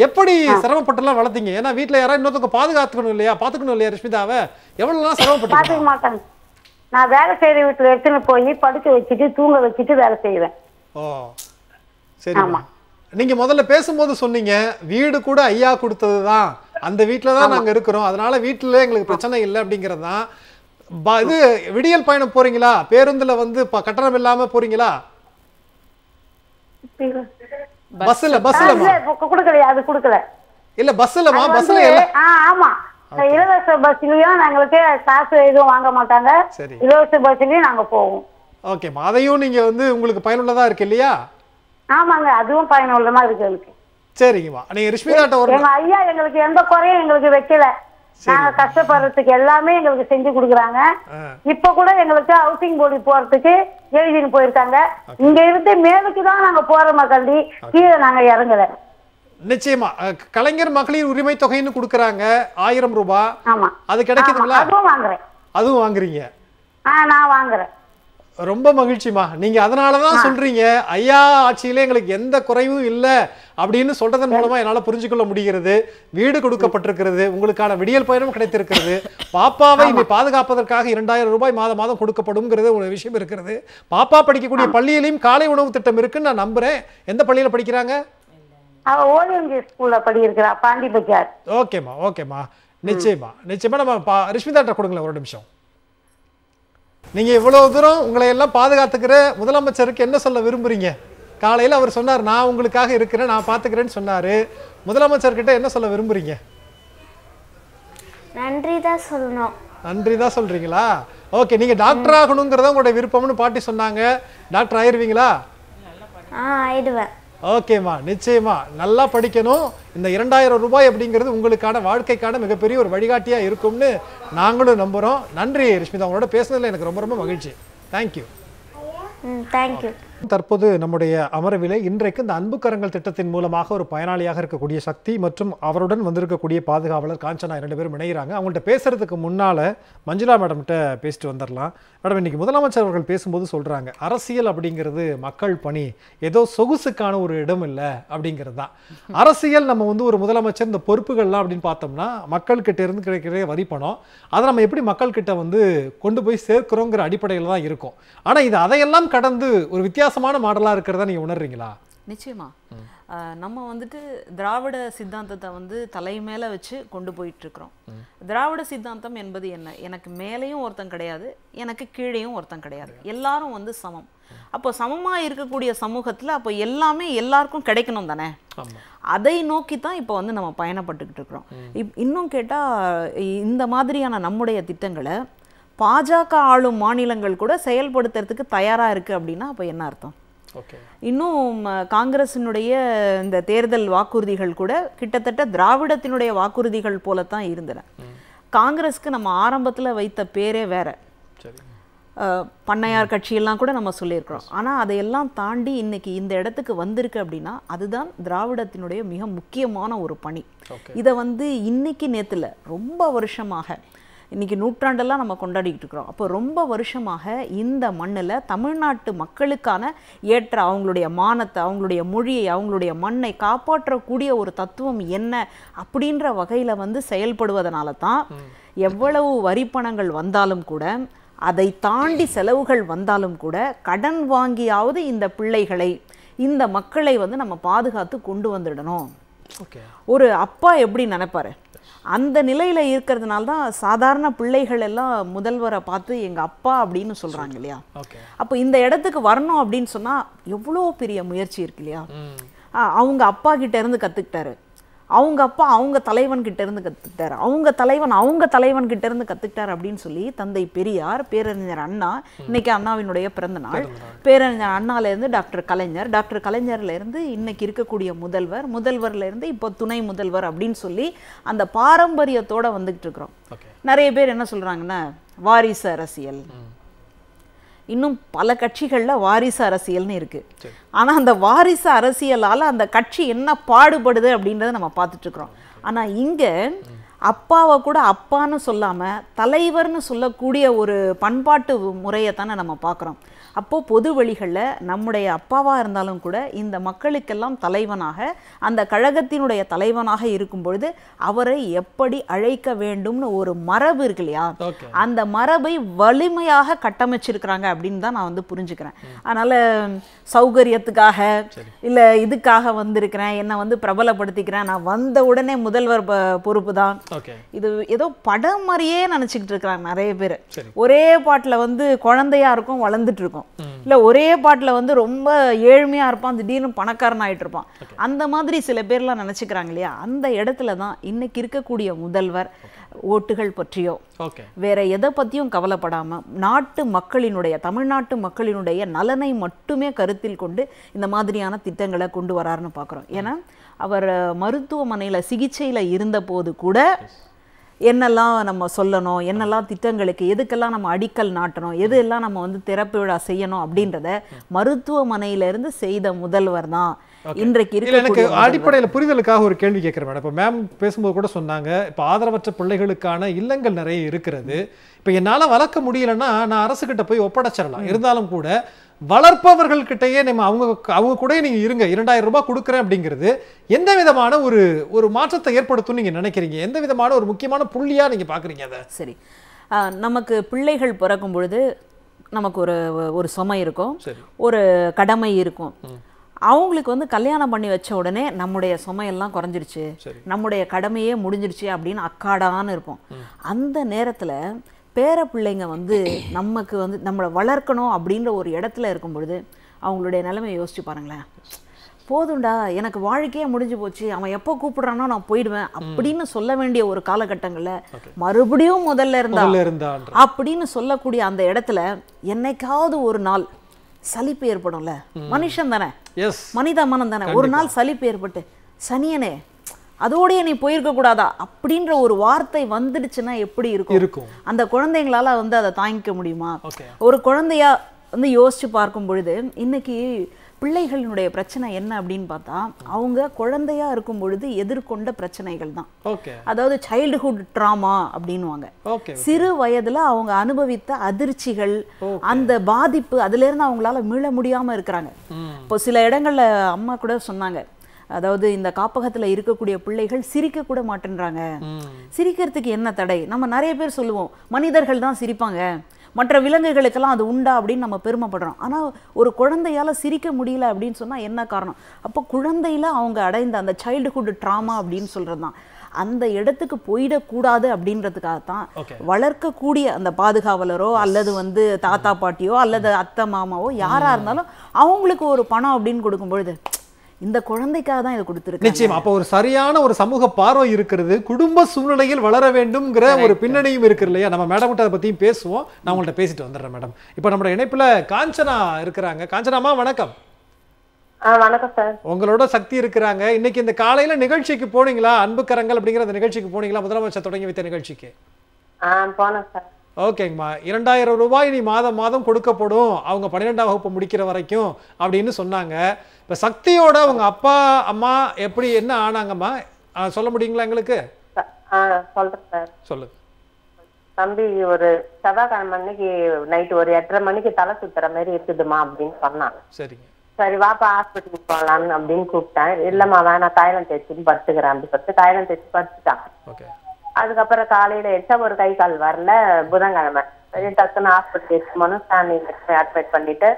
எப்படி சிரமப்பட்டுலாம் வளர்த்தீங்க? ஏன்னா வீட்டுல யாராவது இன்னொருத்தவங்க பாதுகாத்துக்கணும் இல்லையா ரிஷ்மிதாவை? எவ்வளவுலாம் சிரமப்பட்டு? நான் வேலை செய்யற வீட்டுல எடுத்துன்னு போய் படுக்க வச்சுட்டு தூங்க வச்சுட்டு வேலை செய்வேன். ஓ சரிம்மா. நீங்க முதல்ல பேசும்போது சொன்னீங்க வீடு கூட ஐயா கொடுத்ததுதான், அந்த வீட்டுல தான் நாங்க இருக்கிறோம், அதனால வீட்டுல எங்களுக்கு பிரச்சனை இல்லை அப்படிங்கிறது தான். இது விடியல் பயணம் போறீங்களா? பேருந்துல வந்து கட்டணம் இல்லாம போறீங்களா? பஸ்ல குடுக்கலையா? அது குடுக்கல இல்ல பஸ்லமா? பஸ்ல ஆமா, இலவச பஸ்லயும் எங்களுக்கு காசு எதுவும் வாங்க மாட்டாங்க. இலவச பஸ்லயும் நாங்க போவோம். ஓகேமா, அதையும் நீங்க வந்து உங்களுக்கு பயனுள்ளதா இருக்கு இல்லையா? ஆமாங்க, அதுவும் பயனுள்ளமா இருக்கு எங்களுக்கு. சரிங்கம்மா. நீங்க ரிஷ்மிதாட்ட ஒரு எங்க ஐயா எங்களுக்கு எந்த குறையும் எங்களுக்கு வைக்கல. நாங்க கஷ்டப்படுறதுக்கு எல்லாமே எங்களுக்கு செஞ்சு கொடுக்குறாங்க. இப்ப கூட எங்களுக்கு ஹவுசிங் போர்டு போறதுக்கு எழுதின்னு போயிருக்காங்க. இங்க இருந்து மேலுக்கு தான் நாங்க போறோமா கண்டி, கீழே நாங்க இறங்கல. நிச்சயமா கலைஞர் மகளிர் உரிமை தொகைன்னு கொடுக்கறாங்க 1000 ரூபாய். ஆமா, அது கிடைக்குதுங்களா? அதுவும் வாங்குறேன். அதுவும் வாங்குறீங்க? நான் வாங்குறேன். ரொம்ப மகிழ்ச்சிமா. நீங்க அதனாலதான் சொல்றீங்க ஐயா ஆட்சியிலே எங்களுக்கு எந்த குறைவும் இல்லை அப்படின்னு சொல்றதன் மூலமா என்னால புரிஞ்சுக்கொள்ள முடிகிறது. வீடு கொடுக்கப்பட்டிருக்கிறது, உங்களுக்கான விடியல் பயணம் கிடைத்திருக்கிறது, பாப்பாவை இனி பாதுகாப்பதற்காக 2000 ரூபாய் மாதம் மாதம் கொடுக்கப்படும்ங்கிறது ஒரு விஷயம் இருக்கிறது. பாப்பா படிக்கக்கூடிய பள்ளியிலையும் காலை உணவு திட்டம் இருக்குன்னு நான் நம்புறேன். எந்த பள்ளியில படிக்கிறாங்க? ஸ்கூல்ல படிக்கிறா, பாண்டி பஜார். ஓகேமா. நிச்சயமா நம்ம ரிஷ்மிதாட்ட கொடுங்களேன் ஒரு நிமிஷம். நீங்க இவ்வளவு தூரம் உங்களை எல்லாம் பாதுகாத்துக்கிற முதலமைச்சருக்கு என்ன சொல்ல விரும்புறீங்க? காலையில அவர் சொன்னார் நான் உங்களுக்காக இருக்கிறேன், நான் பாத்துக்கிறேன்னு சொன்னாரு. முதலமைச்சர்கிட்ட என்ன சொல்ல விரும்புறீங்க? நன்றி தான் சொல்லணும். நன்றி தான் சொல்றீங்களா? ஓகே, நீங்க டாக்டர் ஆகணுங்கிறத உங்களுடைய விருப்பம்னு பாட்டி சொன்னாங்க. டாக்டர் ஆயிருவீங்களா? ஆயிடுவேன். ஓகேம்மா, நிச்சயமா நல்லா படிக்கணும். இந்த 2000 ரூபாய் அப்படிங்கிறது உங்களுக்கான வாழ்க்கைக்கான மிகப்பெரிய ஒரு வழிகாட்டியா இருக்கும்னு நாங்களும் நம்புறோம். நன்றி ரிஷ்மிதா, உங்களோட பேசுனதுல எனக்கு ரொம்ப ரொம்ப மகிழ்ச்சி. தேங்க்யூ. தேங்க்யூ. தற்போது நம்முடைய அமர்விலே இன்றைக்கு இந்த அன்பு கரங்கள் திட்டத்தின் மூலமாக ஒரு பயனாளியாக இருக்கக்கூடிய சக்தி மற்றும் அவருடன் வந்திருக்கக்கூடிய பாதுகாவலர் காஞ்சனா 2 பேரும் இணைகிறாங்க. அவங்கள்ட்ட பேசுறதுக்கு முன்னால மஞ்சுளா மேடம்கிட்ட பேசிட்டு வந்துடலாம். மேடம், இன்னைக்கு முதலமைச்சர் அவர்கள் பேசும்போது சொல்றாங்க அரசியல் அப்படிங்கிறது மக்கள் பணி, ஏதோ சொகுசுக்கான ஒரு இடம் இல்லை அப்படிங்கிறது தான் அரசியல். நம்ம வந்து ஒரு முதலமைச்சர் இந்த பொறுப்புகள்லாம் அப்படின்னு பார்த்தோம்னா மக்கள்கிட்ட இருந்து கிடைக்கிற வரி பணம், அதை நம்ம எப்படி மக்கள்கிட்ட வந்து கொண்டு போய் சேர்க்கிறோங்கிற அடிப்படையில் தான் இருக்கும். ஆனா இது அதையெல்லாம் கடந்து ஒரு வித்தியாசமான மாடலா இருக்கிறதா நீங்க உணர்றீங்களா? நிச்சயமா. நம்ம வந்துட்டு திராவிட சித்தாந்தத்தை வந்து தலை மேல வச்சு கொண்டு போயிட்டு இருக்கிறோம். திராவிட சித்தாந்தம் என்பது என்ன? எனக்கு மேலேயும் ஒருத்தன் கிடையாது, எனக்கு கீழேயும் ஒருத்தன் கிடையாது, எல்லாரும் வந்து சமம். அப்போ சமமா இருக்கக்கூடிய சமூகத்துல அப்போ எல்லாமே எல்லாருக்கும் கிடைக்கணும் தானே? அதை நோக்கி தான் இப்போ வந்து நம்ம பயணப்பட்டுக்கிட்டு இருக்கிறோம். இன்னும் கேட்டா இந்த மாதிரியான நம்முடைய திட்டங்களை பாஜக ஆளும் மாநிலங்கள் கூட செயல்படுத்துறதுக்கு தயாரா இருக்கு அப்படின்னா அப்போ என்ன அர்த்தம்? இன்னும் காங்கிரசினுடைய இந்த தேர்தல் வாக்குறுதிகள் கூட கிட்டத்தட்ட திராவிடத்தினுடைய வாக்குறுதிகள் போலத்தான் இருந்தன. காங்கிரஸ்க்கு நம்ம ஆரம்பத்துல வைத்த பேரே வேற, பண்ணையார் கட்சியெல்லாம் கூட நம்ம சொல்லியிருக்கிறோம். ஆனால் அதையெல்லாம் தாண்டி இன்னைக்கு இந்த இடத்துக்கு வந்திருக்கு அப்படின்னா அதுதான் திராவிடத்தினுடைய மிக முக்கியமான ஒரு பணி. இதை வந்து இன்னைக்கு நேத்துல ரொம்ப வருஷமாக இன்னைக்கு நூற்றாண்டெல்லாம் நம்ம கொண்டாடிக்கிட்டு இருக்கிறோம். அப்போ ரொம்ப வருஷமாக இந்த மண்ணில் தமிழ்நாட்டு மக்களுக்கான ஏற்ற அவங்களுடைய மானத்தை, அவங்களுடைய மொழியை, அவங்களுடைய மண்ணை காப்பாற்றக்கூடிய ஒரு தத்துவம் என்ன அப்படின்ற வகையில் வந்து செயல்படுவதனால தான் எவ்வளவு வரிப்பணங்கள் வந்தாலும் கூட அதை தாண்டி செலவுகள் வந்தாலும் கூட கடன் வாங்கியாவது இந்த பிள்ளைகளை இந்த மக்களை வந்து நம்ம பாதுகாத்து கொண்டு வந்துடணும். ஒரு அப்பா எப்படி நினைப்பாரு? அந்த நிலையில இருக்கிறதுனால தான் சாதாரண பிள்ளைகள் எல்லாம் முதல்வரை பார்த்து எங்க அப்பா அப்படின்னு சொல்றாங்க இல்லையா? அப்போ இந்த இடத்துக்கு வரணும் அப்படின்னு சொன்னா எவ்வளோ பெரிய முயற்சி இருக்கு இல்லையா? அவங்க அப்பா கிட்ட இருந்து கத்துக்கிட்டாரு, அவங்க அப்பா அவங்க தலைவன் கிட்ட இருந்து கத்துக்கிட்டாரு, அவங்க தலைவன் கிட்ட இருந்து கத்துக்கிட்டாரு அப்படின்னு சொல்லி தந்தை பெரியார், பேரறிஞர் அண்ணா, இன்னைக்கு அண்ணாவினுடைய பிறந்த நாள், பேரறிஞர் அண்ணால இருந்து டாக்டர் கலைஞர்ல இருந்து இன்னைக்கு இருக்கக்கூடிய முதல்வர்ல இருந்து இப்போ துணை முதல்வர் அப்படின்னு சொல்லி அந்த பாரம்பரியத்தோட வந்துகிட்டு இருக்கிறோம். நிறைய பேர் என்ன சொல்றாங்கன்னா வாரிசு அரசியல், இன்னும் பல கட்சிகள்ல வாரிசு அரசியல்னு இருக்கு. ஆனா அந்த வாரிசு அரசியலால அந்த கட்சி என்ன பாடுபடுது அப்படின்றத நம்ம பார்த்துட்டு இருக்கிறோம். ஆனா இங்க அப்பாவை கூட அப்பான்னு சொல்லாம தலைவர்னு சொல்லக்கூடிய ஒரு பண்பாட்டு முறையை தானே நம்ம பார்க்குறோம். அப்போ பொது வழிகளில் நம்முடைய அப்பாவா இருந்தாலும் கூட இந்த மக்களுக்கெல்லாம் தலைவனாக, அந்த கழகத்தினுடைய தலைவனாக இருக்கும் பொழுது அவரை எப்படி அழைக்க வேண்டும்னு ஒரு மரபு இருக்கு இல்லையா? அந்த மரபை வலிமையாக கட்டமைச்சிருக்கிறாங்க அப்படின்னு தான் நான் வந்து புரிஞ்சுக்கிறேன். அதனால சௌகரியத்துக்காக இல்ல இதுக்காக வந்திருக்கிறேன், என்னை வந்து பிரபலப்படுத்திக்கிறேன், நான் வந்த உடனே முதல்வர் பொறுப்பு தான், இது ஏதோ படம் மாதிரியே நினைச்சுக்கிட்டு இருக்கிறாங்க நிறைய பேர். ஒரே பாட்டுல வந்து குழந்தையா இருக்கும், வளர்ந்துட்டு இருக்கும், இல்ல ஒரே பாட்டுல வந்து ரொம்ப ஏழ்மையா இருப்பான், திடீர்னு பணக்காரன் ஆயிட்டு இருப்பான். அந்த மாதிரி சில பேர்லாம் நினைச்சுக்கிறாங்க இல்லையா? அந்த இடத்துல தான் இன்னைக்கு இருக்கக்கூடிய முதல்வர் ஓட்டுகள் பற்றியோ வேற எதை பத்தியும் கவலைப்படாம தமிழ்நாட்டு மக்களினுடைய நலனை மட்டுமே கருத்தில் கொண்டு இந்த மாதிரியான திட்டங்களை கொண்டு வராருன்னு பார்க்குறோம். ஏன்னா அவர் மருத்துவமனையில சிகிச்சையில இருந்த போது கூட என்னெல்லாம் நம்ம சொல்லணும், என்னெல்லாம் திட்டங்களுக்கு எதுக்கெல்லாம் நம்ம அடிக்கல் நாட்டணும், எது எல்லாம் நம்ம வந்து திறப்பு விழா செய்யணும் அப்படின்றத மருத்துவமனையிலிருந்து செய்த முதல்வர் தான் இன்றைக்கு இருக்கு. எனக்கு அடிப்படையில் புரிதலுக்காக ஒரு கேள்வி கேட்குறேன் மேடம். இப்போ மேம் பேசும்போது கூட சொன்னாங்க, இப்போ ஆதரவற்ற பிள்ளைகளுக்கான இல்லங்கள் நிறைய இருக்கிறது. இப்போ என்னால் வளர்க்க முடியலன்னா நான் அரசுக்கிட்ட போய் ஒப்படைச்சிடலாம். இருந்தாலும் கூட வளர்ப்பவர்கள்கிட்டயே நம்ம அவங்க கூட நீங்க இருங்க, 2000 ரூபாய் கொடுக்குறேன் அப்படிங்கிறது எந்த விதமான ஒரு மாற்றத்தை ஏற்படுத்தும் நீங்க நினைக்கிறீங்க? எந்த விதமான ஒரு முக்கியமான புள்ளியா நீங்க பாக்குறீங்க அதை? சரி, நமக்கு பிள்ளைகள் பிறக்கும் பொழுது நமக்கு ஒரு சுமை இருக்கும், ஒரு கடமை இருக்கும். அவங்களுக்கு வந்து கல்யாணம் பண்ணி வச்ச உடனே நம்முடைய சுமையெல்லாம் குறைஞ்சிருச்சு, நம்முடைய கடமையே முடிஞ்சிருச்சு அப்படின்னு அக்காடான்னு இருப்போம். அந்த நேரத்துல பேர பிள்ளைங்க வந்து நமக்கு வந்து நம்மளை வளர்க்கணும் அப்படின்ற ஒரு இடத்துல இருக்கும் பொழுது அவங்களுடைய நிலைமையை யோசிச்சு பாருங்களேன். போதும்டா, எனக்கு வாழ்க்கையே முடிஞ்சு போச்சு, அவன் எப்போ கூப்பிடுறானோ நான் போயிடுவேன் அப்படின்னு சொல்ல வேண்டிய ஒரு காலகட்டங்களில் மறுபடியும் முதல்ல இருந்தா அப்படின்னு சொல்லக்கூடிய அந்த இடத்துல என்னைக்காவது ஒரு நாள் சலிப்பு ஏற்படும்ல. மனுஷன் தானே, மனித மனம் தானே, ஒரு நாள் சலிப்பு ஏற்பட்டு சனியனே அதோடய நீ போயிருக்க கூடாதா அப்படின்ற ஒரு வார்த்தை வந்துடுச்சுன்னா எப்படி இருக்கும்? அந்த குழந்தைங்களால வந்து அதை தாங்கிக்க முடியுமா? ஒரு குழந்தையா வந்து யோசிச்சு பார்க்கும் பொழுது இன்னைக்கு பிள்ளைகளினுடைய பிரச்சனை என்ன அப்படின்னு பார்த்தா, அவங்க குழந்தையா இருக்கும் பொழுது எதிர்கொண்ட பிரச்சனைகள் தான். அதாவது சைல்டுஹுட் ட்ராமா அப்படின்னுவாங்க. சிறு வயதுல அவங்க அனுபவித்த அதிர்ச்சிகள், அந்த பாதிப்பு, அதுல இருந்து அவங்களால மீள முடியாம இருக்கிறாங்க. இப்போ சில இடங்கள்ல அம்மா கூட சொன்னாங்க, அதாவது இந்த காப்பகத்துல இருக்கக்கூடிய பிள்ளைகள் சிரிக்க கூட மாட்டேன்றாங்க. சிரிக்கிறதுக்கு என்ன தடை? நம்ம நிறைய பேர் சொல்லுவோம் மனிதர்கள் தான் சிரிப்பாங்க, மற்ற விலங்குகளுக்கெல்லாம் அது உண்டா அப்படின்னு நம்ம பெருமைப்படுறோம். ஆனால் ஒரு குழந்தையால சிரிக்க முடியல அப்படின்னு சொன்னா என்ன காரணம்? அப்போ குழந்தையில அவங்க அடைந்த அந்த சைல்டுஹுட் ட்ராமா அப்படின்னு சொல்றது தான். அந்த இடத்துக்கு போயிடக்கூடாது அப்படின்றதுக்காகத்தான் வளர்க்கக்கூடிய அந்த பாதுகாவலரோ அல்லது வந்து தாத்தா பாட்டியோ அல்லது அத்தை மாமாவோ யாரா இருந்தாலும் அவங்களுக்கு ஒரு பணம் அப்படின்னு கொடுக்கும் பொழுது இந்த குழந்தைக்காக தான் இதை கொடுத்துருக்கு. நிச்சயம். அப்போ ஒரு சரியான ஒரு சமூக பார்வை இருக்கிறது, குடும்ப சூழ்நிலையில் வளர வேண்டும்ங்கிற ஒரு பின்னணியும் இருக்கு இல்லையா? நம்ம மேடம் அதை பத்தியும் பேசுவோம். நான் உங்கள்கிட்ட பேசிட்டு வந்துடுறேன் மேடம். இப்போ நம்ம இணைப்புல காஞ்சனா இருக்கிறாங்க. காஞ்சனாமா வணக்கம். வணக்கம் சார். உங்களோட சக்தி இருக்கிறாங்க. இன்னைக்கு இந்த காலையில நிகழ்ச்சிக்கு போனீங்களா? அன்பு கரங்கள் அப்படிங்கிற அந்த நிகழ்ச்சிக்கு போனீங்களா? முதலமைச்சர் தொடங்கி வைத்த நிகழ்ச்சிக்கு போனேன் சார். ஓகேங்கம்மா. 2000 ரூபாய் நீ மாதம் மாதம் கொடுக்கப்படும், அவங்க 12ஆம் வகுப்பு முடிக்கிற வரைக்கும் அப்படின்னு சொன்னாங்க. இப்போ சக்தியோட அவங்க அப்பா அம்மா எப்படி என்ன ஆனாங்கம்மா சொல்ல முடியுங்களா எங்களுக்கு? சொல்றேன் சார். சொல்லுங்க. தம்பி ஒரு செவ்வாய்க்கிழமை அன்னைக்கு நைட்டு ஒரு 8:30 மணிக்கு தலை சுத்துற மாதிரி இருக்குதுமா அப்படின்னு சொன்னாங்க. சரிங்க. சரி வாப்பா ஹாஸ்பிட்டலுக்கு போகலான்னு அப்படின்னு கூப்பிட்டேன். இல்லம்மா வேணாம் தைலம் தேய்ச்சின்னு படுத்துக்கிறேன் அப்படின்னு சொல்லிட்டு தைலம் தேய்ச்சி படுத்துட்டான். அதுக்கப்புறம் காலையில எச்சா ஒரு கை கால் வரல, புதன்கிழமை சரி டக்குன்னு ஹாஸ்பிட்டல் போனோம், ஸ்கேனிங் அட்மிட் பண்ணிட்டு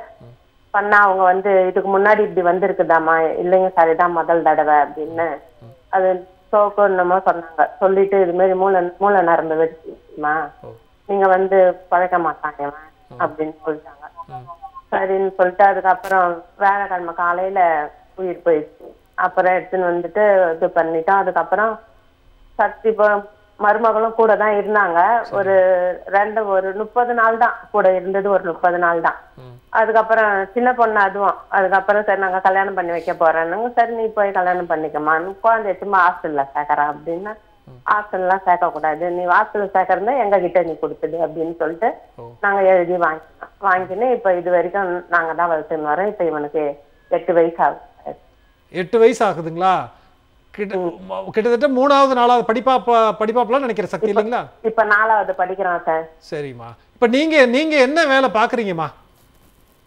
பண்ணா அவங்க வந்து இதுக்கு முன்னாடி இப்படி வந்திருக்குதாமா, இல்லைங்க சார் இதான் முதல் தடவை அப்படின்னு அது சோக்கு என்னமோ சொன்னாங்க. சொல்லிட்டு இது மாதிரி மூளை நரம்பு வெடிச்சுமா, நீங்க வந்து பழக்க மாட்டாங்க அப்படின்னு சொல்லிட்டாங்க. சரின்னு சொல்லிட்டு அதுக்கப்புறம் வேலைக்கிழமை காலையில உயிர் போயிடுச்சு. அப்புறம் எடுத்துன்னு வந்துட்டு இது பண்ணிட்டோம். அதுக்கப்புறம் சக்தி மருமகளும் கூட தான் இருந்தாங்க. ஒரு 30 நாள் தான் கூட இருந்தது, ஒரு 30 நாள் தான். அதுக்கப்புறம் சின்ன பொண்ணு அதுவும். அதுக்கப்புறம் சரி நாங்க கல்யாணம் பண்ணி வைக்க போறோம்னுங்க. சரி நீ போய் கல்யாணம் பண்ணிக்கமா, குழந்தைய சும்மா ஹாஸ்டல்ல சேர்க்கறா அப்படின்னா, ஹாஸ்டல்லாம் சேர்க்க கூடாது, நீ ஹாஸ்டல்ல சேர்க்கறதா எங்க கிட்ட நீ கொடுத்துடு அப்படின்னு சொல்லிட்டு நாங்க எழுதி வாங்கினு இப்ப இது வரைக்கும் நாங்க தான் வளர்த்துன்னு வரோம். இப்ப இவனுக்கு 8 வயசு ஆகுது. 8 வயசு ஆகுதுங்களா? கிட்டத்தட்ட 3வது 4வது படிப்பாப்லாம் நினைக்கிற சக்தி இல்லைங்களா? இப்ப 4வது படிக்கிறான் சார். சரிம்மா. இப்ப நீங்க என்ன வேலை பாக்குறீங்கம்மா?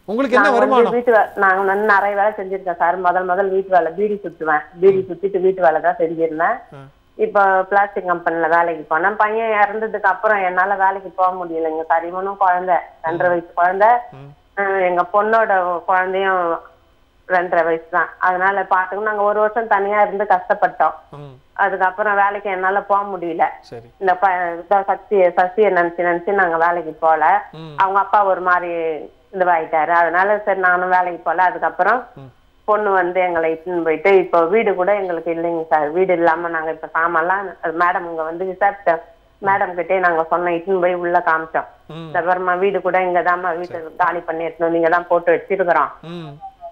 உங்களுக்கு என்ன வருமானம்? நாங்க நிறைய வேலை செஞ்சிருக்கேன் சார். முதல் வீட்டு வேலை பீடி சுத்துவேன். பீடி சுத்திட்டு வீட்டு வேலை தான் செஞ்சிருந்தேன். இப்ப பிளாஸ்டிக் கம்பெனில வேலைக்கு போனேன். பையன் இறந்ததுக்கு அப்புறம் என்னால வேலைக்கு போக முடியலைங்க சார். இவனும் குழந்தை 2.5 வயசு குழந்தை, எங்க பொண்ணோட குழந்தையும் 2.5 வயசு தான். அதனால பாத்துக்கணும். நாங்க 1 வருஷம் தனியா இருந்து கஷ்டப்பட்டோம். அதுக்கப்புறம் வேலைக்கு என்னால போக முடியல. இந்த சசியை நினைச்சு நாங்க வேலைக்கு போல. அவங்க அப்பா ஒரு மாதிரி இதுவாயிட்டாரு. அதனால சரி நானும் வேலைக்கு போல. அதுக்கப்புறம் பொண்ணு வந்து எங்களை இட்டுன்னு போயிட்டு இப்போ வீடு கூட எங்களுக்கு இல்லைங்க சார். வீடு இல்லாம நாங்க இப்ப சாமெல்லாம் மேடம் இங்க வந்து விசாரிச்சோம். மேடம் கிட்டே நாங்க சொன்னோம், இட்டுன்னு போய் உள்ள காமிச்சோம். அப்புறமா வீடு கூட இங்கதாம்மா வீட்டை காலி பண்ணி எடுத்துன்னு நீங்க தான் போட்டு வச்சிருக்கிறோம்,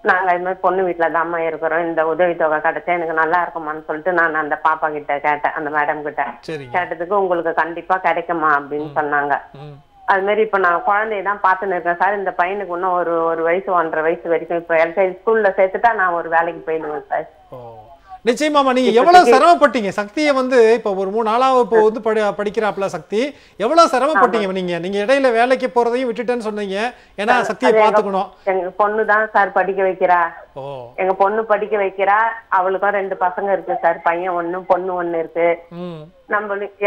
நாங்க இது மாதிரி பொண்ணு வீட்டுலதாம்மா இருக்கிறோம், இந்த உதவித்தொகை கிடைச்சா எனக்கு நல்லா இருக்குமான்னு சொல்லிட்டு நான் அந்த பாப்பா கிட்ட கேட்டேன், அந்த மேடம் கிட்ட கேட்டதுக்கு உங்களுக்கு கண்டிப்பா கிடைக்குமா அப்படின்னு சொன்னாங்க. அது மாதிரி இப்ப நான் குழந்தையதான் பாத்துன்னு இருக்கேன் சார். இந்த பையனுக்கு இன்னும் ஒரு வயசு 1.5 வயசு வரைக்கும் இப்ப எல்கேஜி ஸ்கூல்ல சேர்த்துட்டா நான் ஒரு வேலைக்கு போயிடுவேன் சார். நிச்சயமாமா. நீங்க எவ்வளவு சிரமப்பட்டீங்க சக்தியை வந்து இப்ப ஒரு 3 நாளாவது இப்போ வந்து படிக்கிறாப்ல சக்தி, எவ்வளவு சிரமப்பட்டீங்க நீங்க இடையில வேலைக்கு போறதையும் விட்டுட்டேன்னு சொன்னீங்க. ஏன்னா சக்தியை பாத்துக்கணும். எங்க பொண்ணுதான் சார் படிக்க வைக்கிறா. எங்க பொண்ணு படிக்க வைக்கிறா. அவளுக்கும் 2 பசங்க இருக்கு சார். பையன் 1 பொண்ணு 1 இருக்கு.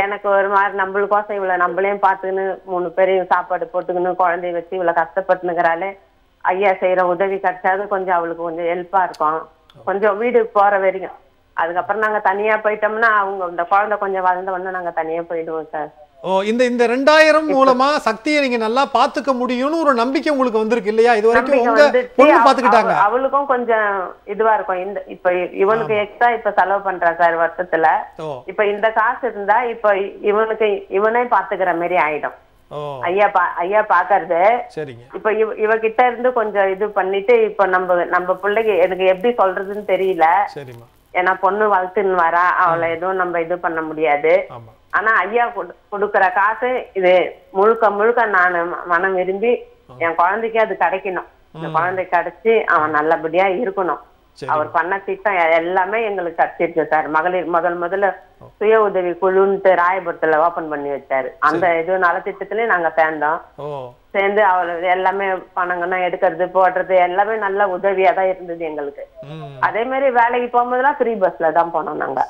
எனக்கு ஒரு மாதிரி நம்மளுக்கோசம் இவ்வளவு நம்மளையும் பாத்துக்கின்னு 3 பேரையும் சாப்பாடு போட்டுக்கணும் குழந்தைய வச்சு இவ்வளவு கஷ்டப்பட்டுனுக்கிறாளே, ஐயா செய்யற உதவி கிடைச்சாது கொஞ்சம் அவளுக்கு கொஞ்சம் ஹெல்ப்பா இருக்கும். கொஞ்சம் வீடு போற வரைக்கும். அதுக்கப்புறம் நாங்க தனியா போயிட்டோம்னா அவங்க இந்த குழந்தை கொஞ்சம் வளர்ந்த உடனே நாங்க தனியா போயிடுவோம் சார். இந்த 2000 மூலமா சக்தியை நீங்க நல்லா பாத்துக்க முடியும்னு ஒரு நம்பிக்கை உங்களுக்கு வந்திருக்கு இல்லையா? இது வரைக்கும் உங்க பொண்ணு பாத்துக்கிட்டாங்க. அவளுக்கும் கொஞ்சம் இதுவா இருக்கும். இந்த இப்ப இவனுக்கு எக்ஸ்ட்ரா இப்ப செலவு பண்றா சார் வருஷத்துல. இப்ப இந்த காசு இருந்தா இப்ப இவனே பாத்துக்கிற மாதிரி ஆயிடும். ஐயா பாக்குறது இப்ப இவகிட்ட இருந்து கொஞ்சம் இது பண்ணிட்டு இப்ப நம்ம பிள்ளைக்கு எனக்கு எப்படி சொல்றதுன்னு தெரியல. ஏன்னா பொண்ணு வளர்த்துன்னு வரா, அவளை எதுவும் நம்ம இது பண்ண முடியாது. ஆனா ஐயா கொடுக்கற காசு இது முழுக்க நான் மனம் விரும்பி என் குழந்தைக்கு அது கிடைக்கணும். இந்த குழந்தை கிடைச்சு அவன் நல்லபடியா இருக்கணும். அவர் பண்ண திட்டம் எல்லாமே எங்களுக்கு கிடைச்சிருக்கு சார். மகளிர் முதல்ல சுய உதவி குழுன்ட்டு ராயபுரத்துல ஓபன் பண்ணி வச்சாரு. அந்த இது நலத்திட்டத்திலயே நாங்க சேர்ந்து அவளை எல்லாமே பணங்கன்னா எடுக்கிறது போடுறது எல்லாமே நல்ல உதவியா தான் இருந்தது எங்களுக்கு. அதே மாதிரி வேலைக்கு போகும்போதெல்லாம் ஃப்ரீ பஸ்ல தான் போனோம் நாங்க.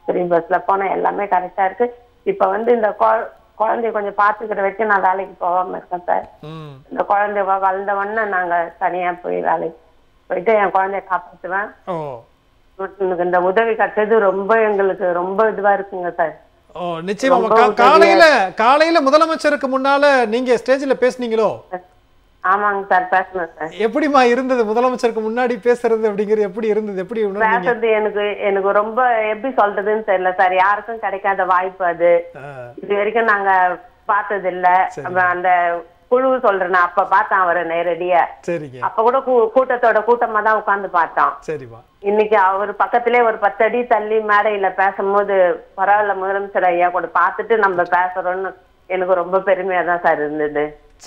ஃப்ரீ பஸ்ல போனா எல்லாமே கரெக்டா இருக்கு. இப்ப வந்து இந்த குழந்தைய கொஞ்சம் பாத்துக்கிற வச்சு நான் வேலைக்கு போகாம இருக்கேன் சார். இந்த குழந்தை வளர்ந்த உடனே நாங்க தனியா போய் வேலைக்கு போயிட்டு என் குழந்தைய காப்பாத்துவேன். இந்த உதவி கிடைச்சது ரொம்ப எங்களுக்கு ரொம்ப இதுவா இருக்குங்க சார். நிச்சயமா. காலையில முதலமைச்சருக்கு முன்னால நீங்க ஸ்டேஜ்ல பேசுனீங்களோ? ஆமாங்க சார், பேசணும் சார். எப்படிமா இருந்தது முதலமைச்சருக்கு முன்னாடி பேசுறது அப்படிங்கிறது? எப்படி இருந்தது? எப்படி பேசுறது எனக்கு ரொம்ப எப்படி சொல்றதுன்னு தெரியல சார். யாருக்கும் கிடைக்காத வாய்ப்பு அது. இது வரைக்கும் நாங்க பார்த்தது இல்ல. அந்த குழு சொல்றேன் அப்ப பார்த்தேன் அவரை நேரடியா. அப்ப கூட கூட்டத்தோட கூட்டமா தான் உட்கார்ந்து பார்த்தோம். இன்னைக்கு அவர் பக்கத்திலே ஒரு 10 அடி தள்ளி மேடையில பேசும்போது பரவாயில்ல முதலமைச்சர் ஐயா கூட பார்த்துட்டு நம்ம பேசுறோம்னு எனக்கு ரொம்ப பெருமையா தான் சார் இருந்தது.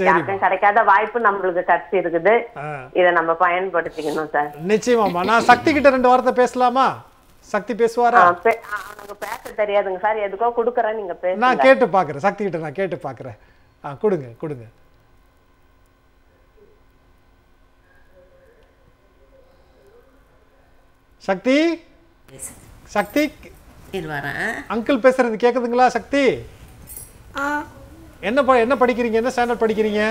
யாருக்கும் கிடைக்காத வாய்ப்பு நம்மளுக்கு கிடைச்சி இருக்குது. இதை நம்ம பயன்படுத்திக்கணும் சார். நிச்சயமா. நான் சக்தி கிட்ட 2 வார்த்தை பேசலாமா? சக்தி பேசுவாரா? எனக்கு பேச தெரியாதுங்க சார். எதுக்கோ கொடுக்குறேன், நீங்க பேசுங்க. நான் கேட்டு பாக்குறேன். சக்தி கிட்ட நான் கேட்டு பாக்குறேன். கொடுங்க. சக்தி அங்கிள் பேசுறது கேக்குதுங்களா? சக்தி என்ன படிக்கிறீங்க? என்ன ஸ்டாண்டர்ட் படிக்கிறீங்க?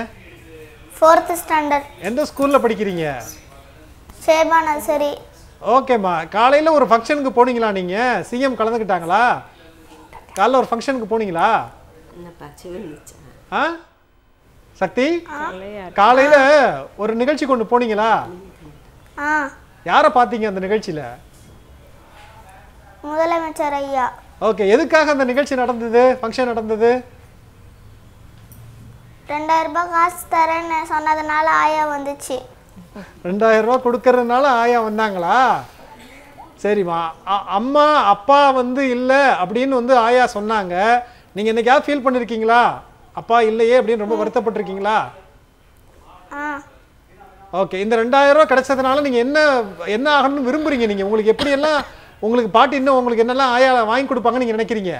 4th standard. எந்த ஸ்கூல்ல படிக்கிறீங்க? சேபா நர்சரி. ஓகேம்மா. காலையில் ஒரு ஃபங்க்ஷனுக்கு போனீங்களா நீங்கள்? சிஎம் கலந்துக்கிட்டாங்களா? காலையில் ஒரு ஃபங்க்ஷனுக்கு போனீங்களா? ஆ சக்தி, காலையில் ஒரு நிகழ்ச்சி கொண்டு போனீங்களா? யாரை பார்த்தீங்க அந்த நிகழ்ச்சியில்? முதலமைச்சர் ஐயா. ஓகே, எதுக்காக அந்த நிகழ்ச்சி நடந்தது, ஃபங்க்ஷன் நடந்தது? 2000 ரூபாய் காசு தரேன்னு சொன்னதுனால ஆயா வந்துச்சு. 2000 ரூபா கொடுக்கறதுனால ஆயா வந்தாங்களா? சரிம்மா. அம்மா அப்பா வந்து இல்லை அப்படின்னு வந்து ஆயா சொன்னாங்க. நீங்கள் என்னைக்காவது ஃபீல் பண்ணியிருக்கீங்களா? அப்பா இல்லையே அப்படின்னு ரொம்ப வருத்தப்பட்டிருக்கீங்களா? ஓகே, இந்த 2000 ரூபா கிடைச்சதுனால நீங்கள் என்ன ஆகணும்னு விரும்புறீங்க? நீங்கள் உங்களுக்கு எப்படியெல்லாம் உங்களுக்கு பாட்டி இன்னும் உங்களுக்கு என்னெல்லாம் ஆயா வாங்கி கொடுப்பாங்கன்னு நீங்கள் நினைக்கிறீங்க?